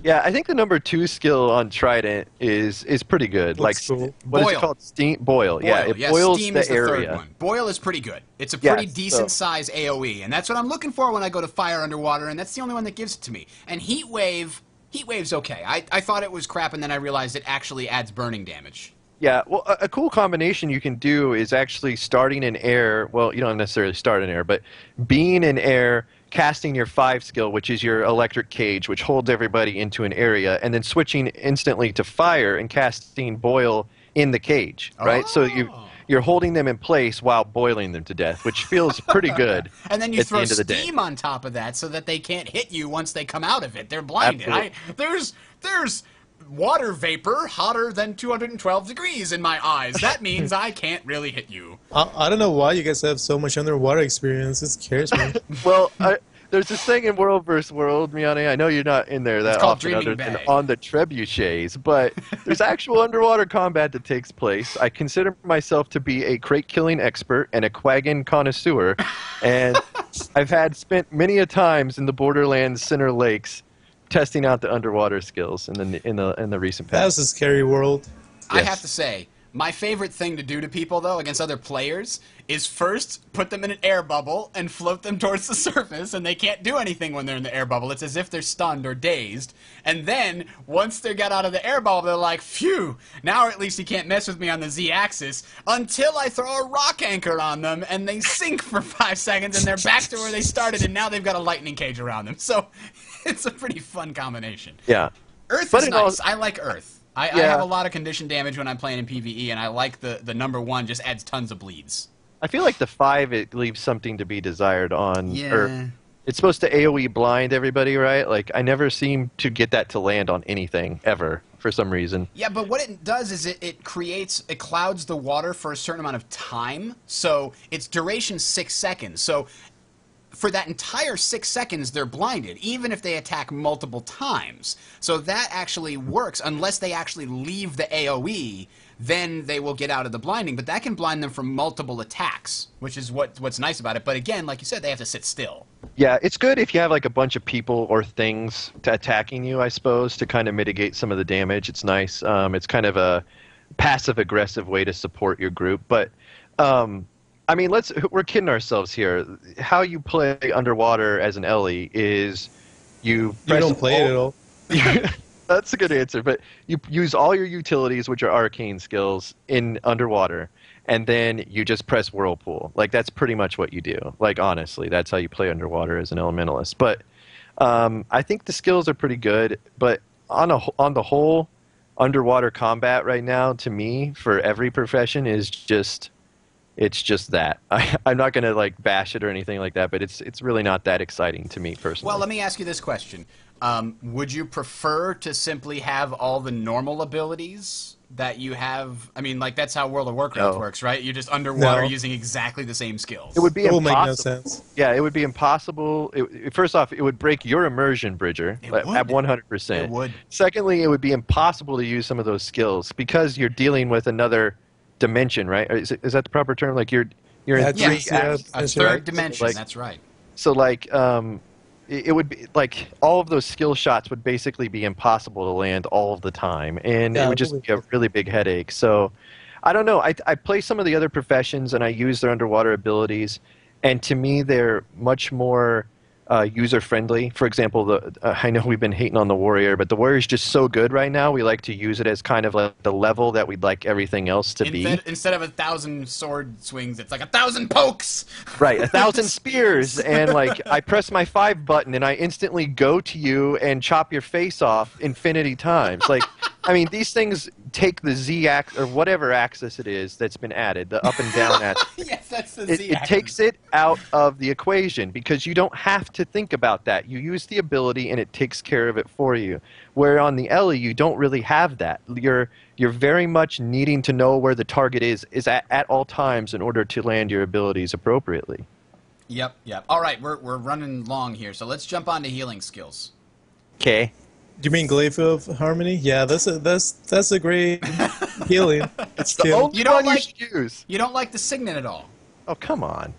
Yeah, I think the number 2 skill on Trident is pretty good. Looks like, cool. what is it called? Steam boil. Yeah, it boils Steam the is the area. 3rd one. Boil is pretty good. It's a pretty decent size AoE, and that's what I'm looking for when I go to fire underwater, and that's the only one that gives it to me. And Heat Wave's okay. I thought it was crap, and then I realized it actually adds burning damage. Yeah, well, a cool combination you can do is actually starting in air. Well, you don't necessarily start in air, but being in air, casting your 5 skill, which is your electric cage, which holds everybody into an area, and then switching instantly to fire and casting boil in the cage, right? So you're holding them in place while boiling them to death, which feels pretty good. And then you throw steam on top of that so that they can't hit you once they come out of it. They're blinded. There's water vapor hotter than 212 degrees in my eyes. That means I can't really hit you. I don't know why you guys have so much underwater experience. It scares me. Well, there's this thing in World vs. World, Miane. I know you're not in there that often other than on the trebuchets, but there's actual underwater combat that takes place. I consider myself to be a crate-killing expert and a quaggin connoisseur, and I've spent many a times in the Borderlands Center Lakes testing out the underwater skills in the recent past. That was a scary world. I have to say, my favorite thing to do to people, though, against other players, is first put them in an air bubble and float them towards the surface, and they can't do anything when they're in the air bubble. It's as if they're stunned or dazed. And then, once they get out of the air bubble, they're like, phew, now at least he can't mess with me on the Z-axis, until I throw a rock anchor on them, and they sink for 5 seconds, and they're back to where they started, and now they've got a lightning cage around them. So it's a pretty fun combination. Yeah. Earth is nice. I like Earth. I have a lot of condition damage when I'm playing in PvE, and I like the number 1 just adds tons of bleeds. I feel like the 5, it leaves something to be desired on Earth. It's supposed to AoE blind everybody, right? Like, I never seem to get that to land on anything, ever, for some reason. Yeah, but what it does is it clouds the water for a certain amount of time, so its duration 6 seconds. So for that entire 6 seconds, they're blinded, even if they attack multiple times. So that actually works. Unless they actually leave the AoE, then they will get out of the blinding. But that can blind them from multiple attacks, which is what's nice about it. But again, like you said, they have to sit still. Yeah, it's good if you have like a bunch of people or things attacking you, I suppose, to kind of mitigate some of the damage. It's nice. It's kind of a passive-aggressive way to support your group. But I mean, we're kidding ourselves here. How you play underwater as an Ellie is you don't play it at all. That's a good answer, but you use all your utilities, which are arcane skills, in underwater, and then you just press Whirlpool. Like, that's pretty much what you do. Like, honestly, that's how you play underwater as an Elementalist. But I think the skills are pretty good, but on the whole, underwater combat right now, to me, for every profession, is just... It's just that. I'm not going to like bash it or anything like that, but it's really not that exciting to me personally. Well, let me ask you this question. Would you prefer to simply have all the normal abilities that you have? I mean, like, that's how World of Warcraft works, right? You're just underwater using exactly the same skills. It would be impossible. Make no sense. Yeah, it would be impossible. First off, it would break your immersion, Bridger, at 100%. It would. Secondly, it would be impossible to use some of those skills because you're dealing with another dimension, right? Is that the proper term? Like you're in 3 a third dimension. Like, that's right. So like it would be like all of those skill shots would basically be impossible to land all of the time, and it would just be a really big headache. So I don't know. I play some of the other professions and I use their underwater abilities, and to me they're much more user-friendly. For example, I know we've been hating on the Warrior, but the Warrior is just so good right now, we like to use it as kind of like the level that we'd like everything else to be. Instead of 1,000 sword swings, it's like 1,000 pokes! Right, 1,000 spears, and like I press my 5 button and I instantly go to you and chop your face off infinity times. Like, I mean, these things take the Z-axis, or whatever axis it is that's been added, the up and down axis. Yes, that's the Z-axis. It takes it out of the equation because you don't have to think about that. You use the ability and it takes care of it for you. Where on the Ellie, you don't really have that. You're very much needing to know where the target is at all times in order to land your abilities appropriately. Yep. All right, we're running long here, so let's jump on to healing skills. Okay. Do you mean Glyph of Harmony? Yeah, that's a great healing. It's the only one you should use. You don't like the Signet at all. Oh, come on.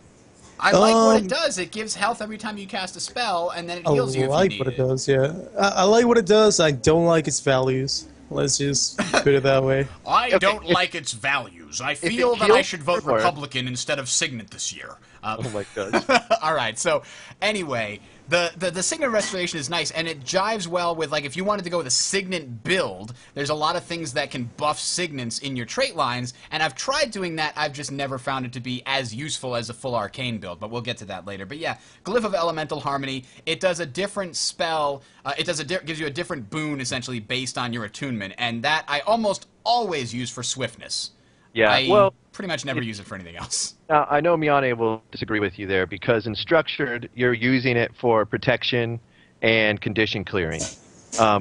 I like what it does. It gives health every time you cast a spell, and then it heals you if you need it. I like what it does, yeah. I like what it does. I don't like its values. Let's just put it that way. I don't like its values. I feel that I should vote Republican instead of Signet this year. Oh my gosh. All right, so anyway, the Signet Restoration is nice, and it jives well with, like, if you wanted to go with a Signet build, there's a lot of things that can buff Signets in your trait lines, and I've tried doing that. I've just never found it to be as useful as a full Arcane build, but we'll get to that later. But yeah, Glyph of Elemental Harmony, it does a different spell, gives you a different boon, essentially, based on your attunement, and that I almost always use for swiftness. Yeah, well, pretty much never use it for anything else. Now, I know Miane will disagree with you there because in Structured, you're using it for protection and condition clearing,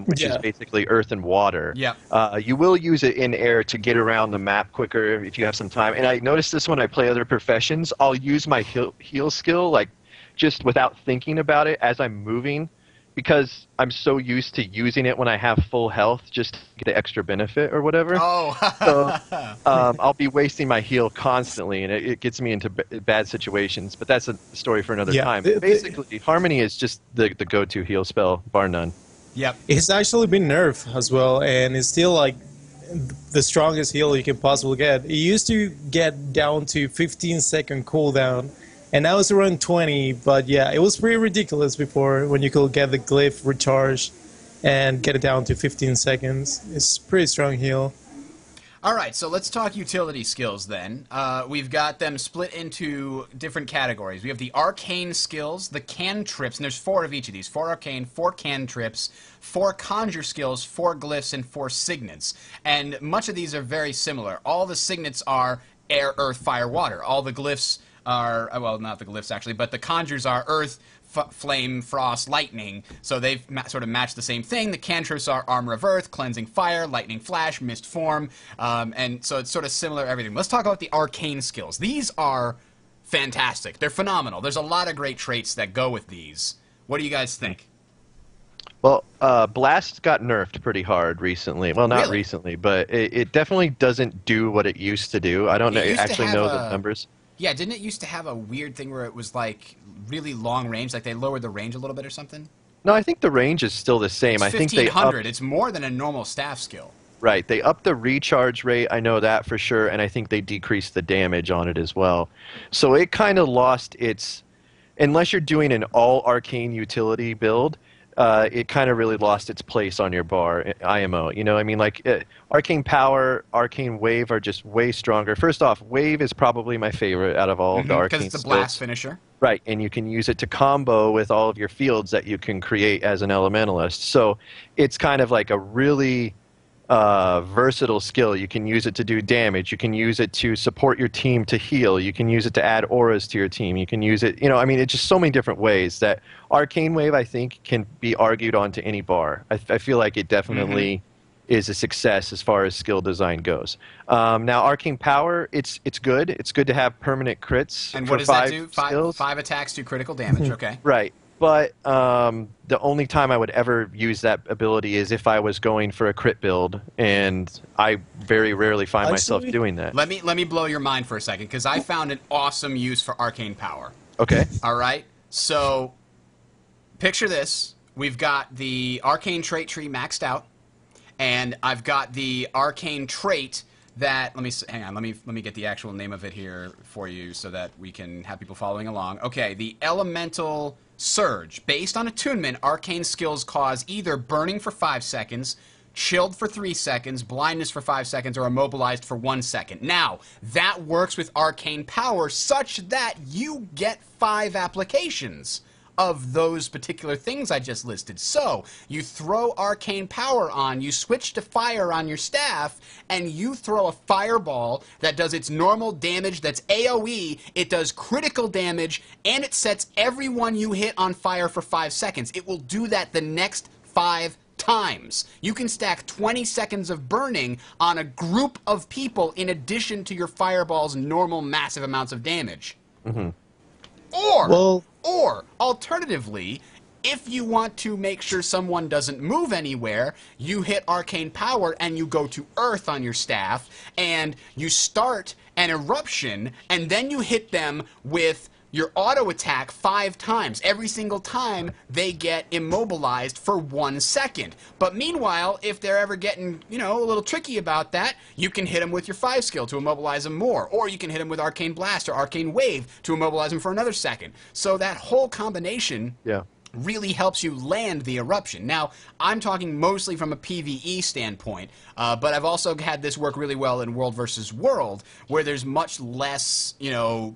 which is basically earth and water. Yeah. You will use it in air to get around the map quicker if you have some time. And I noticed this when I play other professions. I'll use my heal skill, like, just without thinking about it as I'm moving, because I'm so used to using it when I have full health just to get the extra benefit or whatever. Oh. So I'll be wasting my heal constantly, and it gets me into bad situations. But that's a story for another time. Basically, Harmony is just the go-to heal spell, bar none. Yep. It's actually been nerfed as well, and it's still like the strongest heal you can possibly get. It used to get down to 15-second cooldown, and now it's around 20, but yeah, it was pretty ridiculous before when you could get the Glyph recharged and get it down to 15 seconds. It's a pretty strong heal. All right, so let's talk utility skills then. We've got them split into different categories. We have the arcane skills, the cantrips, and there's 4 of each of these. 4 arcane, 4 cantrips, 4 conjure skills, 4 glyphs, and 4 signets. And much of these are very similar. All the signets are air, earth, fire, water. All the glyphs are, well, not the glyphs actually, but the conjures are earth, flame, frost, lightning, so they've sort of matched the same thing. The cantrips are armor of earth, cleansing fire, lightning flash, mist form, and so it's sort of similar everything. Let's talk about the arcane skills. These are fantastic. They're phenomenal. There's a lot of great traits that go with these. What do you guys think? Well, Blast got nerfed pretty hard recently. Well, not recently, but it definitely doesn't do what it used to do. I don't actually know the numbers. Yeah, didn't it used to have a weird thing where it was like really long range, like they lowered the range a little bit or something? No, I think the range is still the same. It's 1500. It's more than a normal staff skill. Right. They upped the recharge rate, I know that for sure, and I think they decreased the damage on it as well. So it kind of lost its, unless you're doing an all arcane utility build, it kind of really lost its place on your bar, IMO. You know, I mean, like, Arcane Power, Arcane Wave are just way stronger. First off, Wave is probably my favorite out of all of the arcane because it's a blast finisher. Right, and you can use it to combo with all of your fields that you can create as an Elementalist. So it's kind of like a really versatile skill. You can use it to do damage. You can use it to support your team to heal. You can use it to add auras to your team. You can use it, you know, I mean, it's just so many different ways that Arcane Wave, I think, can be argued onto any bar. I feel like it definitely is a success as far as skill design goes. Now, Arcane Power, it's good. It's good to have permanent crits. And what does that do? 5 attacks do critical damage, okay. Right. But the only time I would ever use that ability is if I was going for a crit build, and I very rarely find myself doing that. Let me blow your mind for a second, because I found an awesome use for Arcane Power. Okay. All right. So, picture this. We've got the Arcane Trait tree maxed out, and I've got the Arcane Trait that, hang on, let me get the actual name of it here for you so that we can have people following along. Okay, the Elemental Surge. Based on attunement, arcane skills cause either burning for 5 seconds, chilled for 3 seconds, blindness for 5 seconds, or immobilized for 1 second. Now, that works with arcane power such that you get 5 applications of those particular things I just listed. So you throw arcane power on, you switch to fire on your staff, and you throw a fireball that does its normal damage that's AoE, it does critical damage, and it sets everyone you hit on fire for 5 seconds. It will do that the next 5 times. You can stack 20 seconds of burning on a group of people in addition to your fireball's normal massive amounts of damage. Mm-hmm. Or alternatively, if you want to make sure someone doesn't move anywhere, you hit arcane power and you go to earth on your staff and you start an eruption and then you hit them with your auto attack 5 times. Every single time they get immobilized for 1 second. But meanwhile, if they're ever getting, you know, a little tricky about that, you can hit them with your 5 skill to immobilize them more. Or you can hit them with Arcane Blast or Arcane Wave to immobilize them for another second. So that whole combination really helps you land the eruption. Now, I'm talking mostly from a PvE standpoint, but I've also had this work really well in World versus World, where there's much less, you know,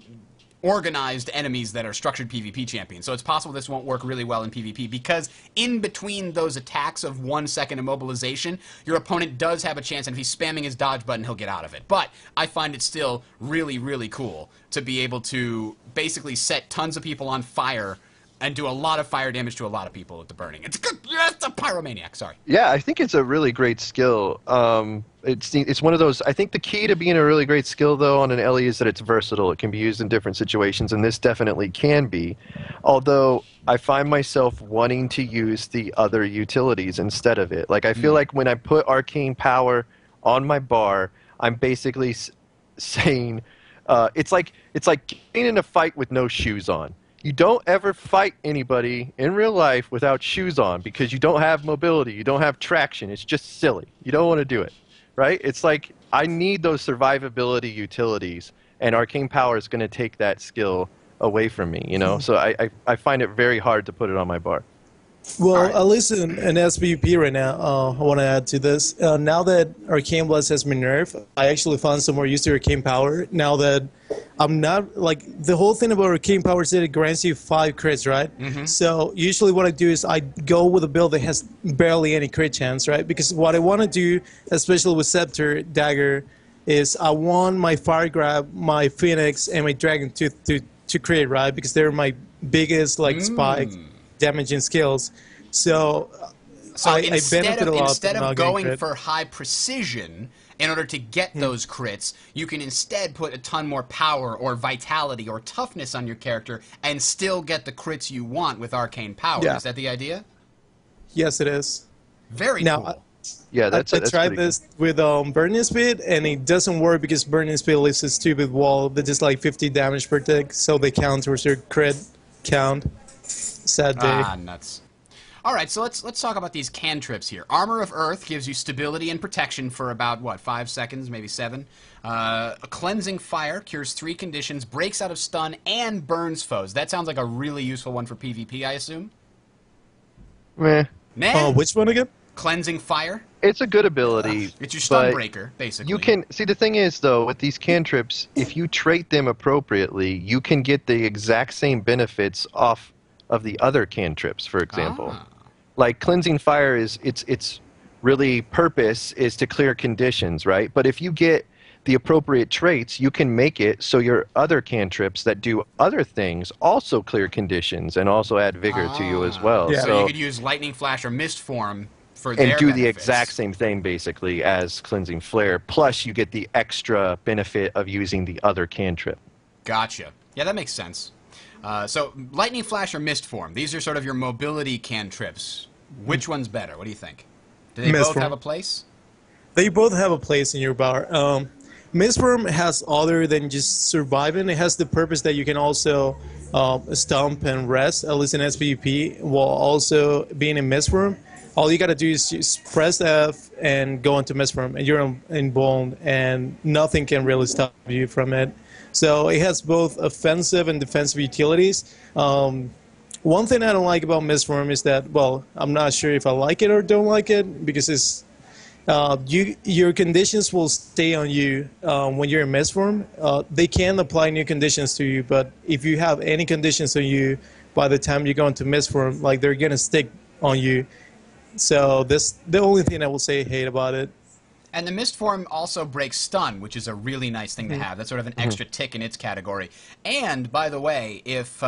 organized enemies that are structured PvP champions. So it's possible this won't work really well in PvP because in between those attacks of 1 second immobilization, your opponent does have a chance, and if he's spamming his dodge button, he'll get out of it. But I find it still really, really cool to be able to basically set tons of people on fire and do a lot of fire damage to a lot of people with the burning. It's good. It's a pyromaniac. Sorry. Yeah, I think it's a really great skill. It's one of those. I think the key to being a really great skill, though, on an LE is that it's versatile. It can be used in different situations, and this definitely can be. Although I find myself wanting to use the other utilities instead of it. Like I feel like when I put arcane power on my bar, I'm basically saying it's like getting in a fight with no shoes on. You don't ever fight anybody in real life without shoes on because you don't have mobility, you don't have traction. It's just silly. You don't want to do it, right? It's like I need those survivability utilities, and arcane power is going to take that skill away from me, you know? So I find it very hard to put it on my bar. Well, at least in SPVP right now, I want to add to this. Now that Arcane Blast has been nerfed, I actually found some more use to Arcane Power. Now that I'm not, like, the whole thing about Arcane Power is that it grants you 5 crits, right? So usually what I do is I go with a build that has barely any crit chance, right? Because what I want to do, especially with Scepter, Dagger, is I want my Fire Grab, my Phoenix, and my Dragon to crit, right? Because they're my biggest, like, spike damaging skills. So I benefit a lot. Instead of going for high precision in order to get those crits, you can instead put a ton more power or vitality or toughness on your character and still get the crits you want with arcane power. Yeah. Is that the idea? Yes, it is. Very cool. Yeah, I tried this with Burning Speed, and it doesn't work because Burning Speed leaves a stupid wall that is like 50 damage per tick, so they count towards your crit count. Sad day. Ah, nuts. All right, so let's talk about these cantrips here. Armor of Earth gives you stability and protection for about, what, 5 seconds, maybe 7. A Cleansing Fire cures 3 conditions, breaks out of stun, and burns foes. That sounds like a really useful one for PvP, I assume? Meh. Nah? Which one again? Cleansing Fire? It's a good ability. It's your stun breaker, basically. You can see, the thing is, though, with these cantrips, if you trait them appropriately, you can get the exact same benefits off of the other cantrips, for example. Like Cleansing Fire is its really purpose is to clear conditions, right? But if you get the appropriate traits, you can make it so your other cantrips that do other things also clear conditions and also add vigor to you as well. Yeah. So you could use Lightning Flash or Mist Form for their and do benefits. The exact same thing basically as Cleansing Flare, plus you get the extra benefit of using the other cantrip. Gotcha. Yeah, that makes sense. So, Lightning Flash or Mist Form, these are sort of your mobility cantrips. Which one's better? What do you think? Do they both have a place? They both have a place in your bar. Mist Form has other than just surviving. It has the purpose that you can also stomp and rest, at least in SPVP, while also being in Mist Form. All you gotta do is just press F and go into Mist Form, and you're in Bone, and nothing can really stop you from it. So it has both offensive and defensive utilities. One thing I don't like about Mist Form is that, well, I'm not sure if I like it or don't like it, because it's your conditions will stay on you when you're in Mist Form. They can apply new conditions to you, but if you have any conditions on you by the time you go into mist form, like they're gonna stick on you. So this the only thing I will say hate about it. And the mist form also breaks stun, which is a really nice thing to have. That's sort of an extra tick in its category. And by the way, if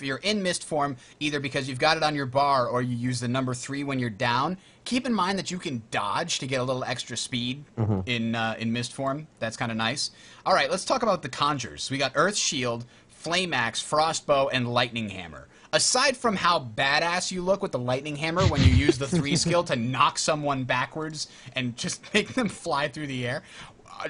you're in mist form, either because you've got it on your bar or you use the number 3 when you're down, keep in mind that you can dodge to get a little extra speed in mist form. That's kind of nice. All right, let's talk about the conjures. We got Earth Shield, Flame Axe, Frostbow, and Lightning Hammer. Aside from how badass you look with the lightning hammer when you use the 3 skill to knock someone backwards and just make them fly through the air,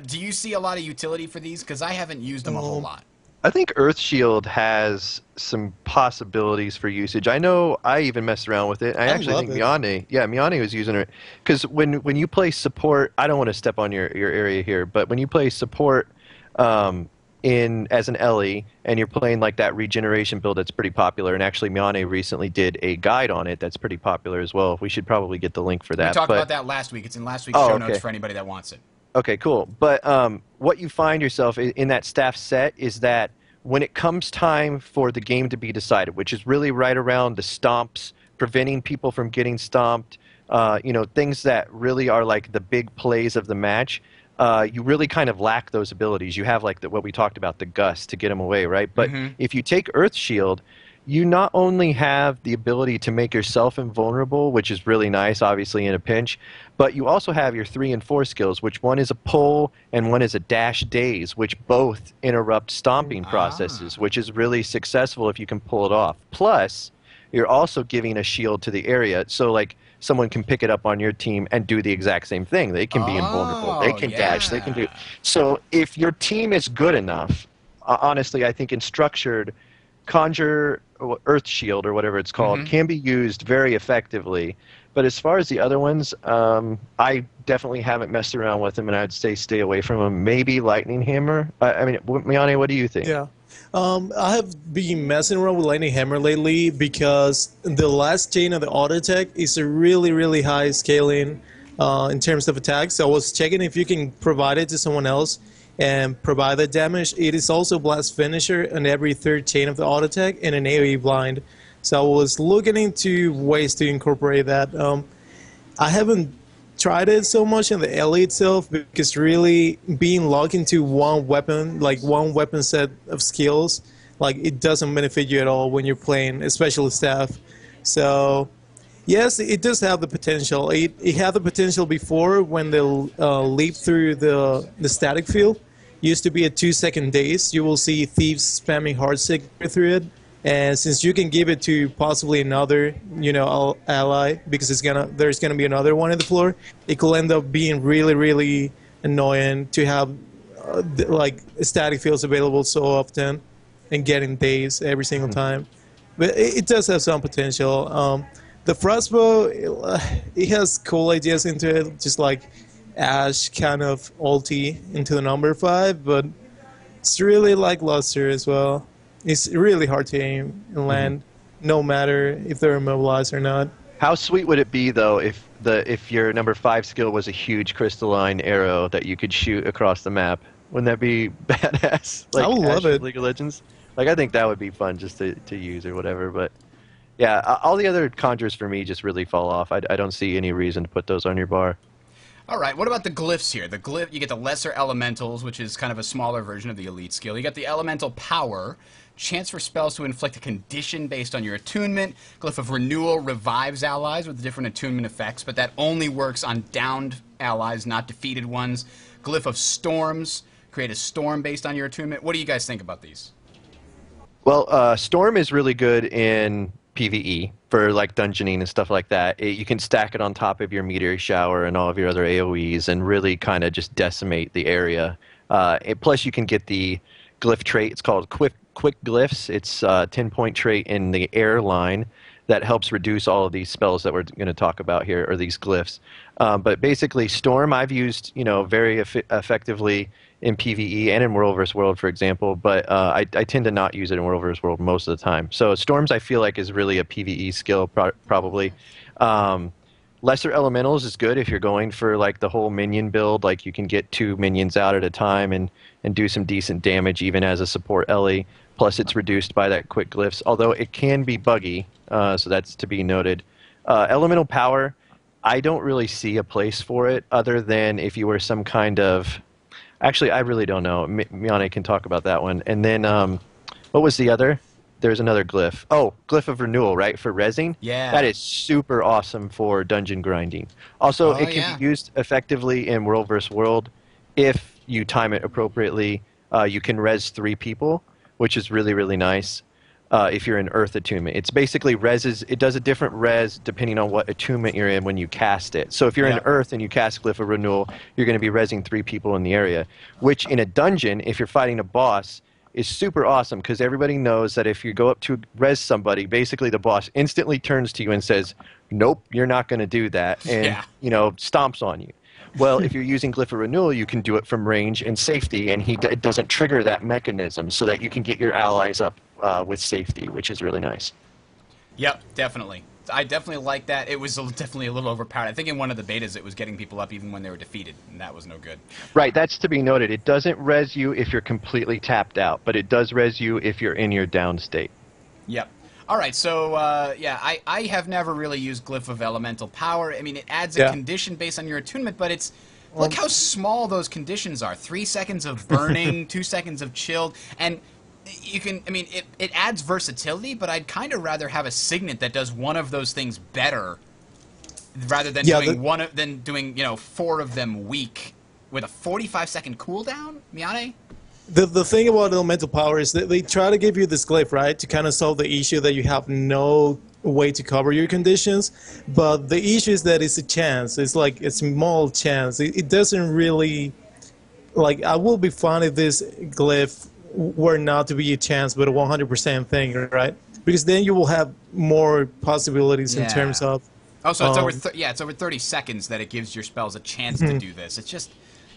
do you see a lot of utility for these? Because I haven't used them a whole lot. I think Earth Shield has some possibilities for usage. I know I even messed around with it. I actually think Miane was using it. Because when you play support, I don't want to step on your area here, but when you play support as an Ellie, and you're playing like that regeneration build that's pretty popular, and actually Miane recently did a guide on it that's pretty popular as well. We should probably get the link for that. We talked about that last week. It's in last week's show notes for anybody that wants it. Okay, cool. But what you find yourself in that staff set is that when it comes time for the game to be decided, which is really right around the stomps, preventing people from getting stomped, things that really are like the big plays of the match, you really kind of lack those abilities. You have like what we talked about, the gust to get them away, right? But if you take Earth Shield, you not only have the ability to make yourself invulnerable, which is really nice, obviously, in a pinch, but you also have your 3 and 4 skills, which one is a pull and one is a dash daze, which both interrupt stomping processes, which is really successful if you can pull it off. Plus, you're also giving a shield to the area, so like someone can pick it up on your team and do the exact same thing. They can be invulnerable. They can dash. They can do. So if your team is good enough, honestly, I think in structured, Conjure Earth Shield or whatever it's called can be used very effectively. But as far as the other ones, I definitely haven't messed around with them, and I'd say stay away from them. Maybe Lightning Hammer. I mean, Miane, what do you think? Yeah. I have been messing around with Lightning Hammer lately because the last chain of the auto attack is a really, really high scaling in terms of attacks. So I was checking if you can provide it to someone else and provide the damage. It is also Blast Finisher on every 3rd chain of the auto attack and an AoE blind. So I was looking into ways to incorporate that. I haven't tried it so much in the Ellie itself because really being locked into one weapon, like one weapon set of skills, like it doesn't benefit you at all when you're playing, especially staff. So yes, it does have the potential. It had the potential before when they leap through the static field. Used to be a 2-second daze. You will see thieves spamming hardstick through it. And since you can give it to possibly another, ally, because there's gonna be another one in the floor, it could end up being really, really annoying to have like static fields available so often and getting days every single time. But it does have some potential. The Frostbow, it has cool ideas into it, just like Ash kind of ulti into the number 5, but it's really lackluster as well. It's really hard to aim and land, no matter if they're immobilized or not. How sweet would it be, though, if your number 5 skill was a huge crystalline arrow that you could shoot across the map? Wouldn't that be badass? Like I would love it. League of Legends? Like, I think that would be fun just to use or whatever. But yeah, all the other conjures for me just really fall off. I don't see any reason to put those on your bar. All right, what about the glyphs here? The glyph, you get the lesser elementals, which is kind of a smaller version of the elite skill. You got the elemental power, chance for spells to inflict a condition based on your attunement. Glyph of renewal revives allies with different attunement effects, but that only works on downed allies, not defeated ones. Glyph of storms, create a storm based on your attunement. What do you guys think about these? Well, storm is really good in PvE for like dungeoning and stuff like that. You can stack it on top of your meteor shower and all of your other AoEs and really kind of just decimate the area. Plus, you can get the glyph trait. It's called Quick Glyphs. It's a 10-point trait in the air line that helps reduce all of these spells that we're going to talk about here, or these glyphs. But basically, Storm I've used, very effectively in PvE and in World vs. World, for example, but I tend to not use it in World vs. World most of the time. So Storms I feel like is really a PvE skill, probably. Lesser Elementals is good if you're going for like the whole minion build. Like you can get 2 minions out at a time and do some decent damage even as a support Ellie. Plus it's reduced by that quick glyphs, although it can be buggy, so that's to be noted. Elemental Power, I don't really see a place for it other than if you were some kind of... Actually, I really don't know. Miane can talk about that one. And then, what was the other? There's another glyph. Oh, Glyph of Renewal, right, for rezzing? Yeah. That is super awesome for dungeon grinding. Also, it can be used effectively in World vs. World if you time it appropriately. You can res 3 people, which is really, really nice. If you're in Earth Attunement. It's basically it does a different res depending on what attunement you're in when you cast it. So if you're in Earth and you cast Glyph of Renewal, you're going to be resing 3 people in the area, which in a dungeon, if you're fighting a boss, is super awesome because everybody knows that if you go up to res somebody, basically the boss instantly turns to you and says, nope, you're not going to do that, and stomps on you. Well, if you're using Glyph of Renewal, you can do it from range and safety, and it doesn't trigger that mechanism so that you can get your allies up with safety, which is really nice. Yep, definitely. I definitely like that. It was definitely a little overpowered. I think in one of the betas it was getting people up even when they were defeated, and that was no good. Right, that's to be noted. It doesn't res you if you're completely tapped out, but it does res you if you're in your down state. Yep. All right, so, I have never really used Glyph of Elemental Power. I mean, it adds a condition based on your attunement, but it's... Look how small those conditions are. 3 seconds of burning, 2 seconds of chilled, and... You can, I mean, it adds versatility, but I'd kind of rather have a signet that does one of those things better, rather than doing 4 of them weak with a 45-second cooldown. Miane? The thing about Elemental Power is that they try to give you this glyph, right, to kind of solve the issue that you have no way to cover your conditions, but the issue is that it's a chance. It's like a small chance. It doesn't really, like, I will be fine if this glyph were not to be a chance but a 100% thing, right? Because then you will have more possibilities in terms of... Oh, so it's it's over 30 seconds that it gives your spells a chance to do this. It's just...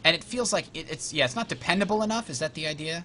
And it feels like it's not dependable enough. Is that the idea?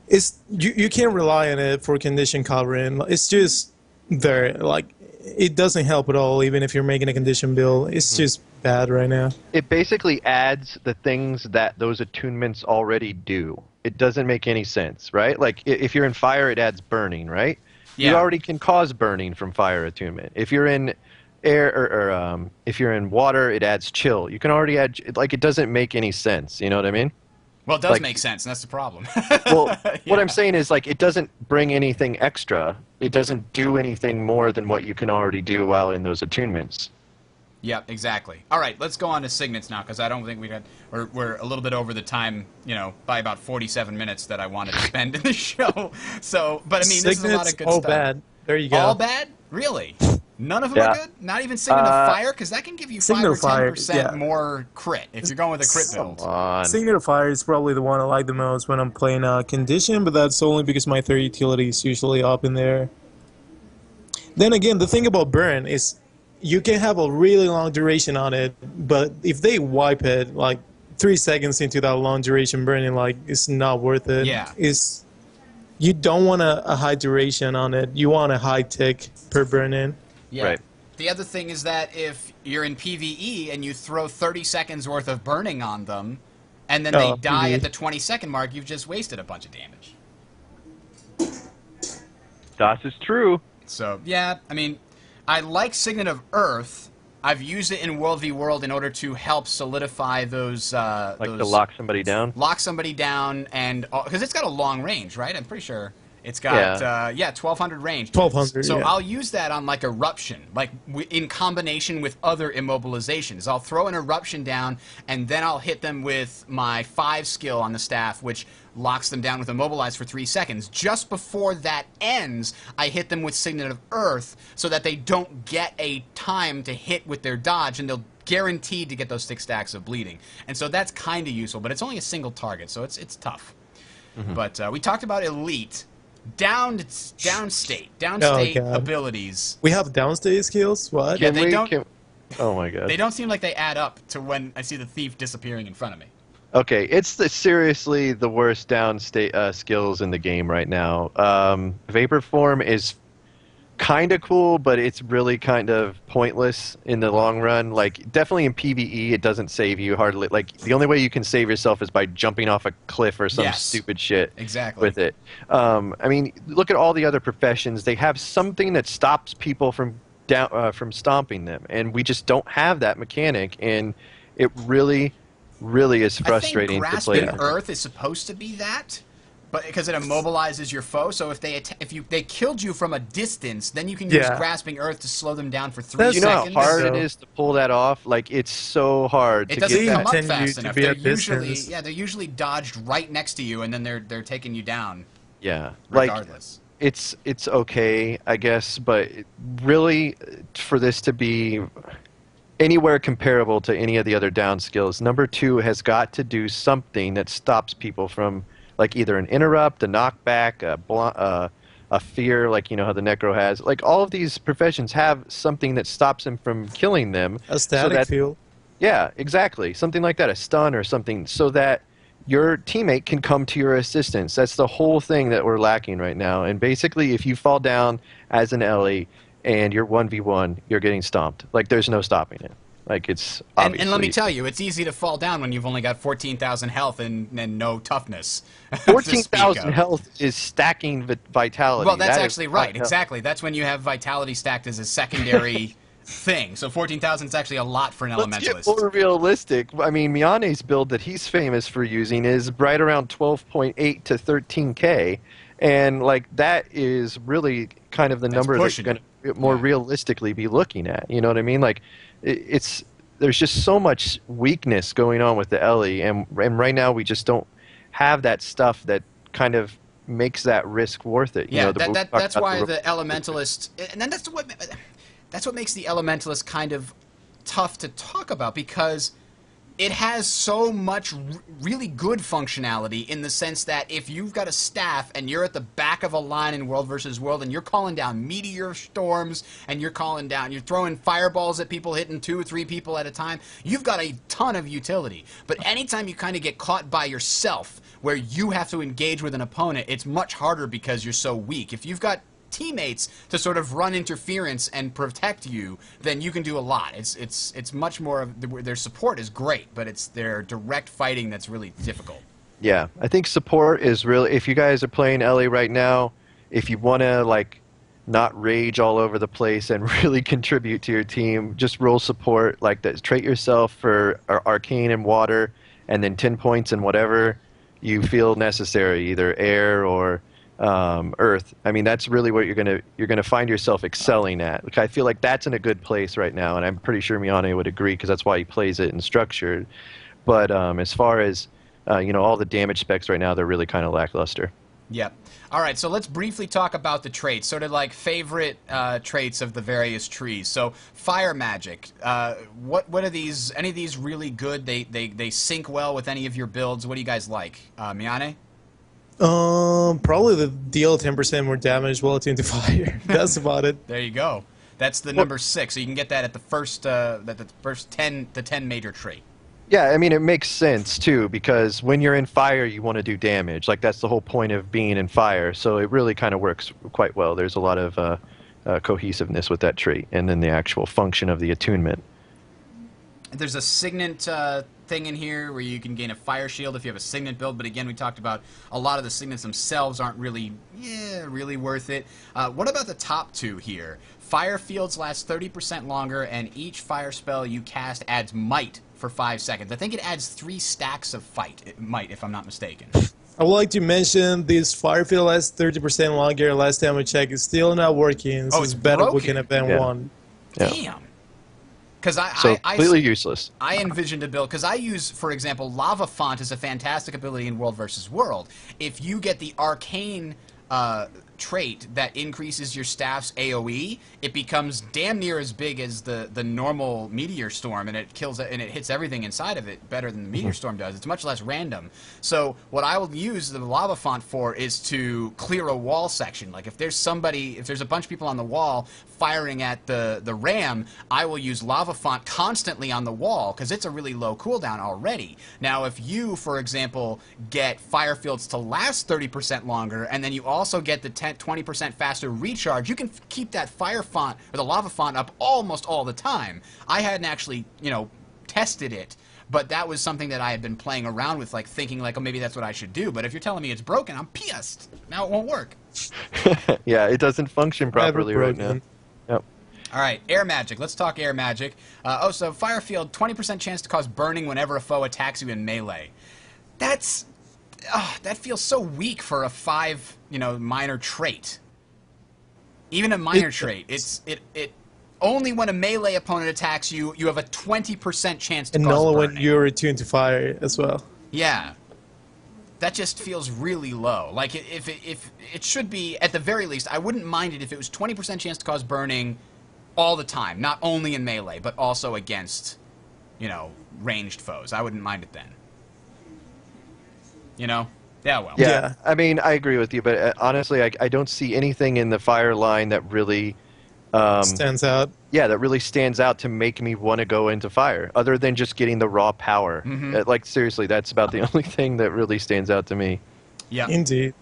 It's you can't rely on it for condition covering. It's just there. Like, it doesn't help at all, even if you're making a condition build. It's just bad right now. It basically adds the things that those attunements already do. It doesn't make any sense, right? Like, if you're in fire, it adds burning, right? Yeah. You already can cause burning from fire attunement. If you're in air, or if you're in water, it adds chill. You can already add, like, it doesn't make any sense, you know what I mean? Well, it does make sense, and that's the problem. Well, what I'm saying is, like, it doesn't bring anything extra. It doesn't do anything more than what you can already do while in those attunements. Yep, exactly. All right, let's go on to signets now, because I don't think we're a little bit over the time, by about 47 minutes that I wanted to spend in the show. So, but I mean, this is a lot of good all stuff. Bad. There you go. All bad? Really? None of them are good? Not even Signet of Fire? Because that can give you 5 or 10% more crit if you're going with a crit build. Come on. Signet of Fire is probably the one I like the most when I'm playing Condition, but that's only because my third utility is usually up in there. Then again, the thing about Burn is you can have a really long duration on it, but if they wipe it, like 3 seconds into that long duration burning, like, it's not worth it. Yeah. You don't want a high duration on it. You want a high tick per burn-in. Yeah. Right. The other thing is that if you're in PvE and you throw 30 seconds worth of burning on them, and then they die at the 20-second mark, you've just wasted a bunch of damage. Das is true. So, yeah, I mean, I like Signet of Earth. I've used it in World v World in order to help solidify those... to lock somebody down? Lock somebody down, and... Because it's got a long range, right? I'm pretty sure. It's got, 1,200 range. 1,200, So I'll use that on, like, Eruption, like, in combination with other immobilizations. I'll throw an Eruption down, and then I'll hit them with my 5 skill on the staff, which locks them down with Immobilize for 3 seconds. Just before that ends, I hit them with Signet of Earth so that they don't get a time to hit with their dodge, and they'll guaranteed to get those 6 stacks of bleeding. And so that's kind of useful, but it's only a single target, so it's tough. But we talked about Elite. Downstate abilities. We have downstate skills? What? Yeah, they don't. Oh my god. They don't seem like they add up to when I see the thief disappearing in front of me. Okay, it's seriously the worst downstate skills in the game right now. Vapor form is kind of cool, but it's really kind of pointless in the long run. Like, definitely in PvE, it doesn't save you hardly. Like, the only way you can save yourself is by jumping off a cliff or some stupid shit with it. I mean, look at all the other professions. They have something that stops people from stomping them, and we just don't have that mechanic, and it really is frustrating to play. Grasping Earth is supposed to be that. But because it immobilizes your foe, so if they killed you from a distance, then you can use Grasping Earth to slow them down for 3 seconds. You know how hard it is to pull that off? Like, it's so hard to get that. It doesn't come up fast enough. They're usually dodged right next to you, and then they're taking you down. Yeah, regardless. Like, it's okay, I guess, but really, for this to be anywhere comparable to any of the other down skills, number 2 has got to do something that stops people from, like, either an interrupt, a knockback, a fear, like, you know, how the Necro has. Like, all of these professions have something that stops him from killing them. A static field. Yeah, exactly. Something like that, a stun or something, so that your teammate can come to your assistance. That's the whole thing that we're lacking right now. And basically, if you fall down as an Ellie and you're 1v1, you're getting stomped. Like, there's no stopping it. Like, it's obviously... And let me tell you, it's easy to fall down when you've only got 14,000 health and no toughness. 14,000 health is stacking vitality. Well, that's actually right. Exactly. That's when you have vitality stacked as a secondary thing. So 14,000 is actually a lot for an Elementalist. Let's get more realistic. I mean, Miane's build that he's famous for using is right around 12.8 to 13k. And, like, that is really kind of the number that you're going to more realistically be looking at. You know what I mean? Like, there's just so much weakness going on with the Ellie, and right now we just don't have that stuff that kind of makes that risk worth it. You know, that's why the Elementalist, and then that's what makes the Elementalist kind of tough to talk about, because it has so much really good functionality in the sense that if you've got a staff and you're at the back of a line in World versus World and you're calling down meteor storms and you're throwing fireballs at people, hitting 2 or 3 people at a time, you've got a ton of utility. But anytime you kind of get caught by yourself where you have to engage with an opponent, it's much harder because you're so weak. If you've got teammates to sort of run interference and protect you, then you can do a lot. It's much more of their support is great, but it's their direct fighting that's really difficult. Yeah, I think support is really, if you guys are playing Ellie right now, if you want to, like, not rage all over the place and really contribute to your team, just roll support like that. Trait yourself for arcane and water, and then 10 points in whatever you feel necessary, either air or Earth. I mean, that's really what you're gonna find yourself excelling at. Like, I feel like that's in a good place right now, and I'm pretty sure Miane would agree because that's why he plays it in structured. But as far as you know, all the damage specs right now, they're really kind of lackluster. Yep. All right, so let's briefly talk about the traits, sort of like favorite traits of the various trees. So fire magic. What are these? Any of these really good? They sync well with any of your builds. What do you guys like, Miane? Probably the deal 10% more damage while attuned to fire. That's about it. There you go. That's the number 6. So you can get that at the first, the 10 major trait. Yeah, I mean, it makes sense too, because when you're in fire, you want to do damage. Like, that's the whole point of being in fire. So it really kind of works quite well. There's a lot of cohesiveness with that trait, and then the actual function of the attunement. There's a signet thing in here where you can gain a fire shield if you have a signet build, but again, we talked about a lot of the signets themselves aren't really worth it. What about the top 2 here? Fire fields last 30% longer, and each fire spell you cast adds might for 5 seconds. I think it adds 3 stacks of might, if I'm not mistaken. I would like to mention this fire field lasts 30% longer. Last time we checked, it's still not working. So it's better we can event 1. Yeah. Damn. Because completely useless. I envisioned a build, because I use, for example, Lava Font is a fantastic ability in World versus World. If you get the arcane trait that increases your staff's AoE, it becomes damn near as big as the normal meteor storm, and it kills and it hits everything inside of it better than the meteor storm does. It's much less random. So what I will use the Lava Font for is to clear a wall section. Like, if there's a bunch of people on the wall firing at the ram, I will use Lava Font constantly on the wall because it's a really low cooldown already. Now, if you, for example, get fire fields to last 30% longer, and then you also get the 20% faster recharge, you can keep that fire font or the lava font up almost all the time. I hadn't actually, tested it, but that was something that I had been playing around with, like thinking like, oh, maybe that's what I should do. But if you're telling me it's broken, I'm pissed. Now it won't work. Yeah, it doesn't function properly right now. Yep. All right, air magic. Let's talk air magic. So fire field, 20% chance to cause burning whenever a foe attacks you in melee. That feels so weak for a 5, minor trait. Even a minor trait, it only when a melee opponent attacks you, you have a 20% chance to cause burning. And when you're attuned to fire as well. Yeah. That just feels really low. Like, if it should be, at the very least, I wouldn't mind it if it was 20% chance to cause burning all the time. Not only in melee, but also against, ranged foes. I wouldn't mind it then. Yeah, well. Yeah, I mean, I agree with you, but honestly, I don't see anything in the fire line that really... stands out. Yeah, that really stands out to make me want to go into fire, other than just getting the raw power. Like, seriously, that's about the only thing that really stands out to me. Yeah. Indeed.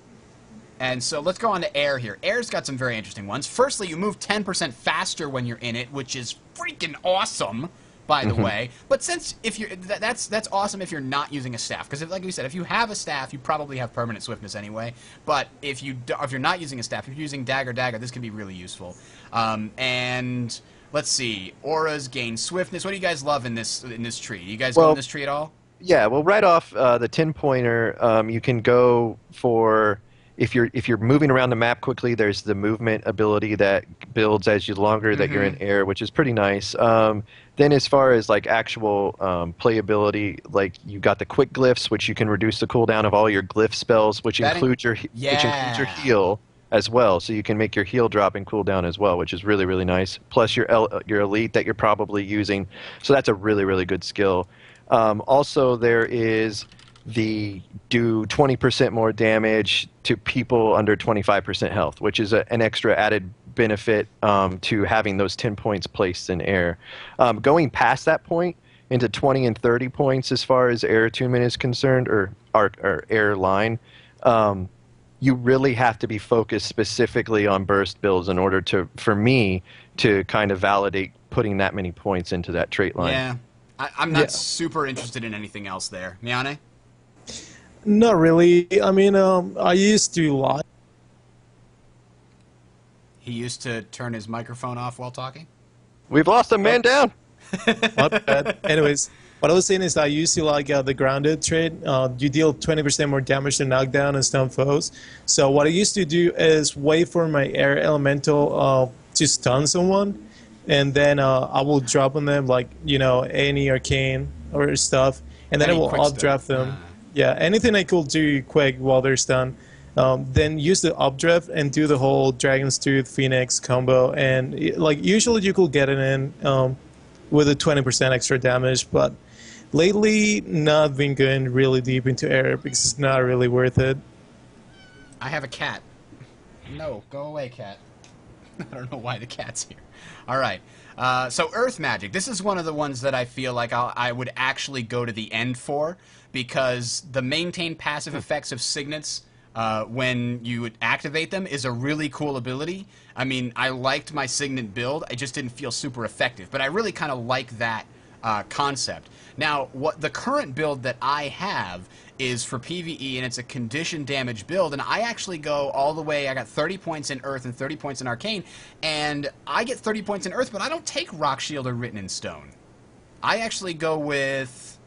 And so let's go on to air here. Air's got some very interesting ones. Firstly, you move 10% faster when you're in it, which is freaking awesome, by the way. But that's awesome if you're not using a staff, because like we said, if you have a staff, you probably have permanent swiftness anyway. But if you're not using a staff, if you're using dagger, this can be really useful. And let's see, auras gain swiftness. What do you guys love in this tree? You guys go in this tree at all? Yeah, well, right off the 10-pointer, you can go for. If you're moving around the map quickly, there's the movement ability that builds as you longer that you're in air, which is pretty nice. Then as far as like actual playability, like you got the quick glyphs, which you can reduce the cooldown of all your glyph spells, which includes your heal as well. So you can make your heal drop and cooldown as well, which is really, really nice. Plus your elite that you're probably using. So that's a really, really good skill. Also, there is the do 20% more damage to people under 25% health, which is an extra added benefit to having those 10 points placed in air. Going past that point into 20 and 30 points as far as air attunement is concerned, or air line, you really have to be focused specifically on burst builds in order for me to kind of validate putting that many points into that trait line. Yeah. I'm not super interested in anything else there. Miane? Not really. I mean, I used to lie. He used to turn his microphone off while talking? We've lost a man down. My bad. Anyways, what I was saying is I used to like the grounded trait. You deal 20% more damage to knockdown and stun foes. So what I used to do is wait for my air elemental to stun someone, and then I will drop on them like, any arcane or stuff, and then I will updraft them. Yeah, anything I could do quick while they're stunned. Then use the updraft and do the whole Dragon's Tooth Phoenix combo, and usually you could get it in with a 20% extra damage, but lately not been going really deep into air because it's not really worth it. I have a cat. No, go away, cat. I don't know why the cat's here. All right. So Earth Magic. This is one of the ones that I feel like I would actually go to the end for, because the maintain passive effects of signets when you would activate them is a really cool ability. I mean, I liked my signet build. I just didn't feel super effective, but I really kind of like that concept. Now, what the current build that I have is for PvE, and it's a condition damage build, and I actually go all the way. I got 30 points in Earth and 30 points in Arcane, and I get 30 points in Earth, but I don't take Rock Shield or Written in Stone. I actually go with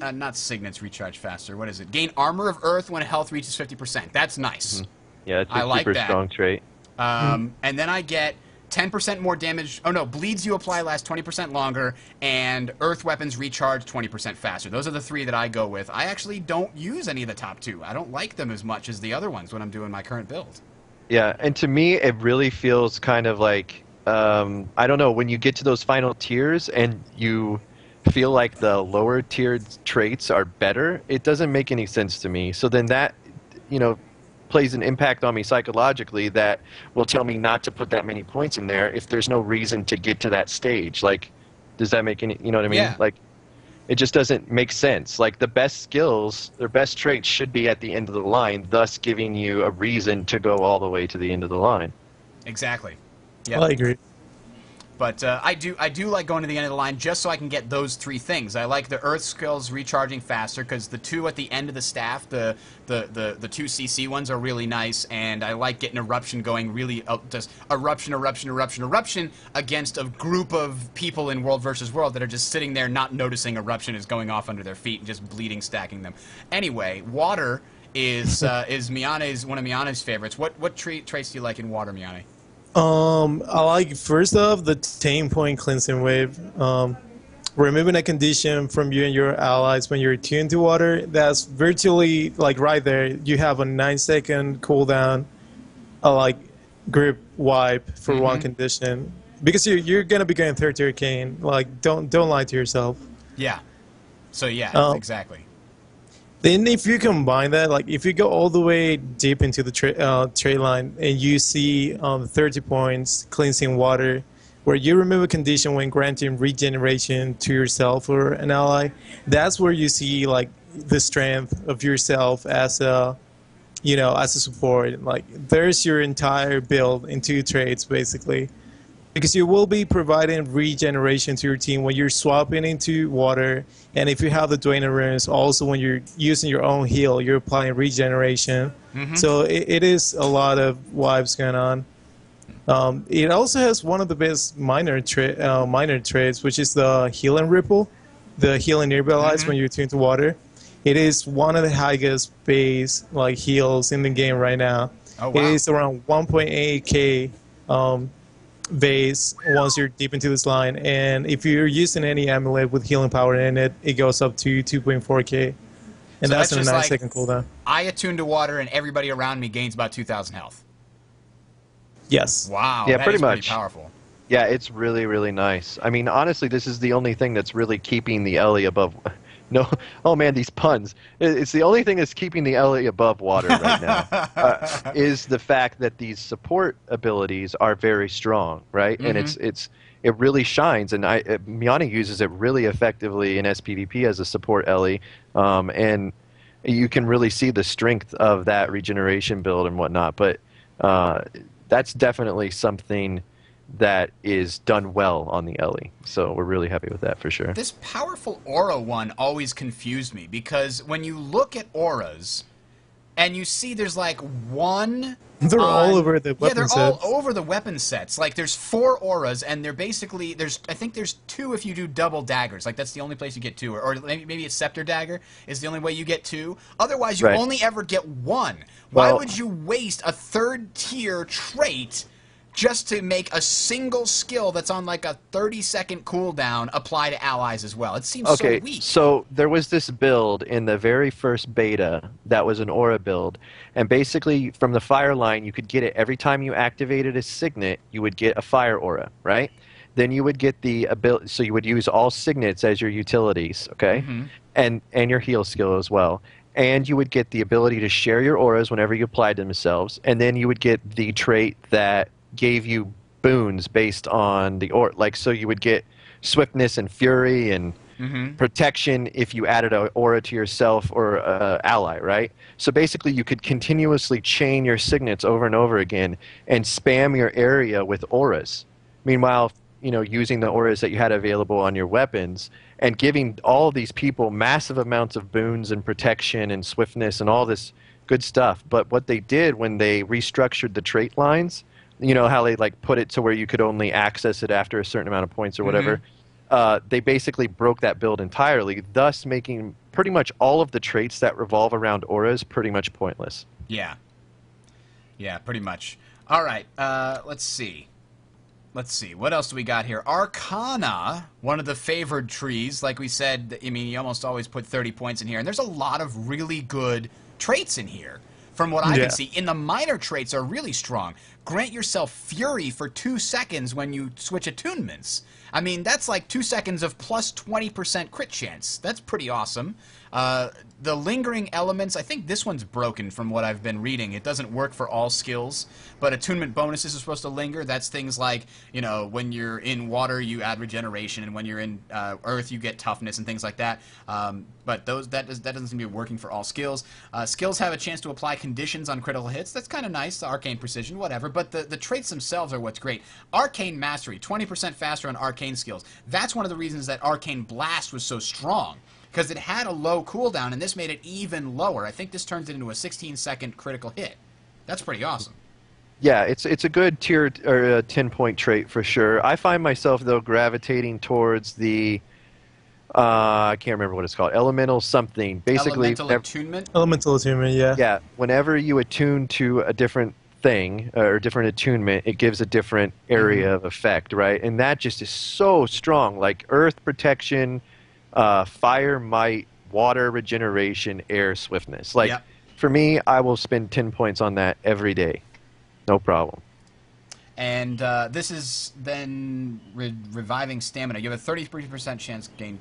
not Signets recharge faster. What is it? Gain Armor of Earth when health reaches 50%. That's nice. Yeah, it's a super strong trait. And then I get 10% more damage. Oh no, bleeds you apply last 20% longer, and Earth weapons recharge 20% faster. Those are the three that I go with. I actually don't use any of the top two. I don't like them as much as the other ones when I'm doing my current build. Yeah, and to me, it really feels kind of like, I don't know, when you get to those final tiers and you feel like the lower tiered traits are better, it doesn't make any sense to me. So then that, plays an impact on me psychologically that will tell me not to put that many points in there if there's no reason to get to that stage. Like, does that make any, you know what I mean? Yeah. Like, It just doesn't make sense. Like, the best skills, their best traits should be at the end of the line, thus giving you a reason to go all the way to the end of the line. Exactly. Yeah. I agree. But I do like going to the end of the line just so I can get those 3 things. I like the Earth skills recharging faster because the 2 at the end of the staff, the 2 CC ones are really nice, and I like getting Eruption going really just eruption against a group of people in World versus World that are just sitting there not noticing Eruption is going off under their feet and just bleeding, stacking them. Anyway, Water is Miane's one of Miane's favorites. What traits do you like in Water, Miane? I like, first off, the 10-point cleansing wave. Removing a condition from you and your allies when you're attuned to water. That's virtually, like, right there. You have a 9-second cooldown, like, grip wipe for one condition. Because you're going to be going 30 arcane. Like, don't lie to yourself. Yeah. So, yeah, exactly. Then if you combine that, like if you go all the way deep into the trade line and you see 30 points cleansing water, where you remove a condition when granting regeneration to yourself or an ally, that's where you see like the strength of yourself as a, as a support. Like there's your entire build in 2 trades basically. Because you will be providing regeneration to your team when you're swapping into water, and if you have the Dwayne runes, also when you're using your own heal, you're applying regeneration. So it is a lot of vibes going on. It also has one of the best minor trades, which is the healing ripple, the healing nearby allies when you're tuned to water. It is one of the highest base like heals in the game right now. Oh, wow. It is around 1.8k. Base once you're deep into this line, and if you're using any amulet with healing power in it, it goes up to 2.4k, and so that's a 9-second cooldown. I attune to water, and everybody around me gains about 2,000 health. Yes. Wow. Yeah, that pretty is much. Powerful. Yeah, it's really, really nice. I mean, honestly, this is the only thing that's really keeping the Ellie above. No, oh man, these puns. It's the only thing that's keeping the Ellie above water right now. Is the fact that these support abilities are very strong, right? And it really shines. And Miane uses it really effectively in SPVP as a support Ellie, and you can really see the strength of that regeneration build and whatnot. But that's definitely something that is done well on the Ellie. So we're really happy with that for sure. This powerful aura one always confused me because when you look at auras and you see there's like one... They're all over the weapon sets. Yeah, they're all over the weapon sets. Like there's 4 auras and they're basically... I think there's 2 if you do double daggers. Like that's the only place you get 2. Or maybe a scepter dagger is the only way you get 2. Otherwise you only ever get 1. Why would you waste a 3rd tier trait just to make a single skill that's on like a 30-second cooldown apply to allies as well? It seems so weak. So there was this build in the very first beta that was an aura build, and basically from the fire line you could get it every time you activated a signet. You would get a fire aura, right? Then you would get the ability, so you would use all signets as your utilities, okay, and your heal skill as well. And you would get the ability to share your auras whenever you applied themselves, and then you would get the trait that gave you boons based on the aura. Like, so you would get swiftness and fury and protection if you added an aura to yourself or ally, right? So basically you could continuously chain your signets over and over again and spam your area with auras. Meanwhile, using the auras that you had available on your weapons and giving all of these people massive amounts of boons and protection and swiftness and all this good stuff. But what they did when they restructured the trait lines, how they like put it to where you could only access it after a certain amount of points or whatever, they basically broke that build entirely, thus making pretty much all of the traits that revolve around auras pretty much pointless. Yeah, pretty much. All right, let's see. What else do we got here? Arcana, one of the favored trees. Like we said, I mean, you almost always put 30 points in here, and there's a lot of really good traits in here. From what I can see, in the minor traits are really strong. grant yourself Fury for 2 seconds when you switch attunements. I mean, that's like 2 seconds of plus 20% crit chance. That's pretty awesome. The lingering elements, I think this one's broken from what I've been reading. It doesn't work for all skills, but attunement bonuses are supposed to linger. That's things like, you know, when you're in water, you add regeneration, and when you're in earth, you get toughness and things like that. But that doesn't seem to be working for all skills. Skills have a chance to apply conditions on critical hits. That's kind of nice. Arcane precision, whatever. But the traits themselves are what's great. Arcane mastery, 20% faster on arcane skills. That's one of the reasons that Arcane Blast was so strong, because it had a low cooldown, and this made it even lower. I think this turns it into a 16-second critical hit. That's pretty awesome. Yeah, it's a good tier or a 10-point trait for sure. I find myself though gravitating towards the I can't remember what it's called. Elemental something. Basically, Elemental attunement. Elemental attunement, yeah. Yeah, whenever you attune to a different thing or different attunement, it gives a different area of effect, right? And that just is so strong. Like earth protection, fire might, water regeneration, air swiftness. Like for me, I will spend 10 points on that every day. No problem. And this is then reviving stamina. You have a 33% chance to gain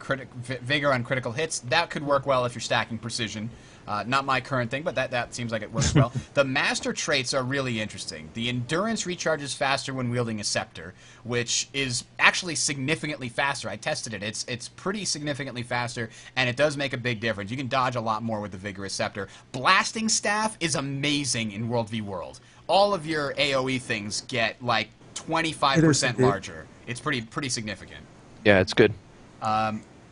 vigor on critical hits. That could work well if you're stacking precision. Not my current thing, but that seems like it works well. The master traits are really interesting. The endurance recharges faster when wielding a scepter, which is actually significantly faster. I tested it. It's pretty significantly faster, and it does make a big difference. You can dodge a lot more with the vigorous scepter. Blasting staff is amazing in World v World. All of your AoE things get like 25% larger. It's pretty significant. Yeah, it's good.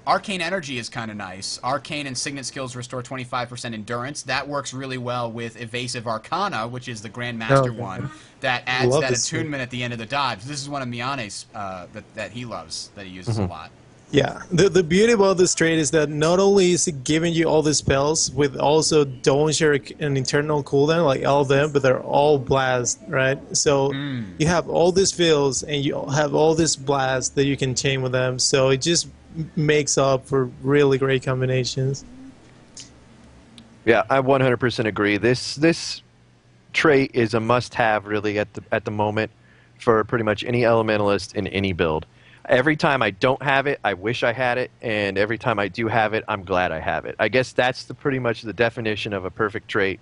Arcane Energy is kind of nice. Arcane and Signet skills restore 25% endurance. That works really well with Evasive Arcana, which is the Grandmaster one, that adds that attunement at the end of the dodge. This is one of Miane's that he loves, that he uses a lot. Yeah, the beauty about this trait is that not only is it giving you all the spells, with also don't share an internal cooldown like all of them, but they're all blast, right? So you have all these fills and you have all this blast that you can chain with them. So it just makes up for really great combinations. Yeah, I 100% agree. This trait is a must-have really at the moment for pretty much any Elementalist in any build. Every time I don't have it, I wish I had it, and every time I do have it, I'm glad I have it. I guess that's pretty much the definition of a perfect trait,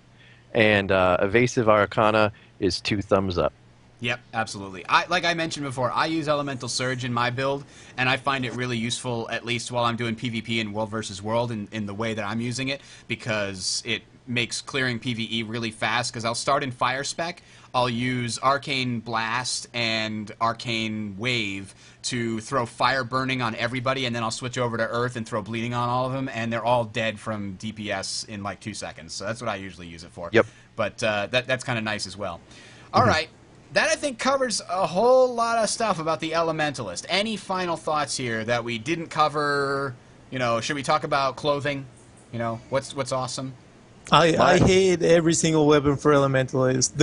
and Evasive Arcana is 2 thumbs up. Yep, absolutely. Like I mentioned before, I use Elemental Surge in my build, and I find it really useful, at least while I'm doing PvP in World versus World in the way that I'm using it, because it makes clearing PvE really fast, because I'll start in Fire Spec, I'll use Arcane Blast and Arcane Wave to throw Fire Burning on everybody, and then I'll switch over to Earth and throw Bleeding on all of them, and they're all dead from DPS in like 2 seconds. So that's what I usually use it for. Yep. But that's kind of nice as well. All right. That, I think, covers a whole lot of stuff about the Elementalist. Any final thoughts here that we didn't cover? You know, should we talk about clothing? You know, what's awesome? I hate every single weapon for Elementalists.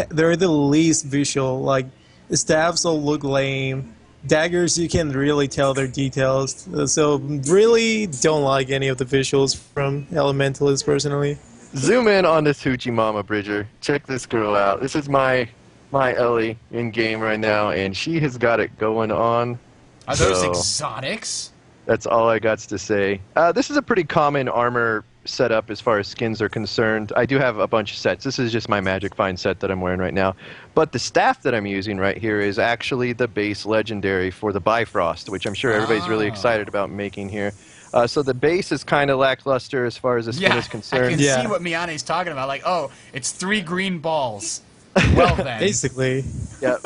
They're the least visual. Like, staffs all look lame. Daggers, you can really tell their details. So really don't like any of the visuals from Elementalists personally. Zoom in on this Hoochie Mama, Bridger. Check this girl out. This is my Ellie in game right now, and she has got it going on. Are those exotics? That's all I got to say. This is a pretty common armor setup as far as skins are concerned. I do have a bunch of sets. This is just my Magic Find set that I'm wearing right now. But the staff that I'm using right here is actually the base legendary for the Bifrost, which I'm sure everybody's really excited about making here. So the base is kind of lackluster as far as the skin is concerned. I can see what Miane's talking about. Like, oh, it's 3 green balls. Well then. Basically. Yeah,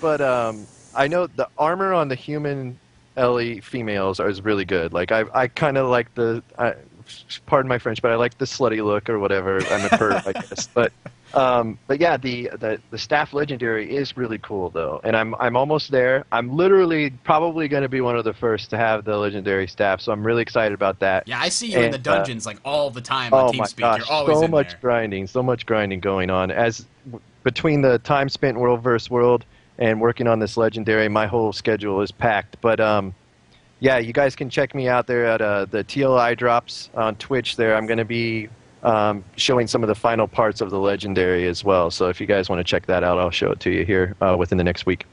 but I know the armor on the human Ellie females is really good. Like I kind of like pardon my French, but I like the slutty look or whatever. I'm a perv, I guess. But yeah, the staff legendary is really cool though, and I'm almost there. I'm literally probably going to be one of the first to have the legendary staff, so I'm really excited about that. Yeah, I see you in the dungeons like all the time on TeamSpeak. Gosh, you're always in there. So much grinding going on. As between the time spent World vs. World and working on this legendary, my whole schedule is packed. But yeah, you guys can check me out there at the TLEyedrops on Twitch there. I'm going to be showing some of the final parts of the legendary as well. So if you guys want to check that out, I'll show it to you here within the next week.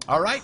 All right.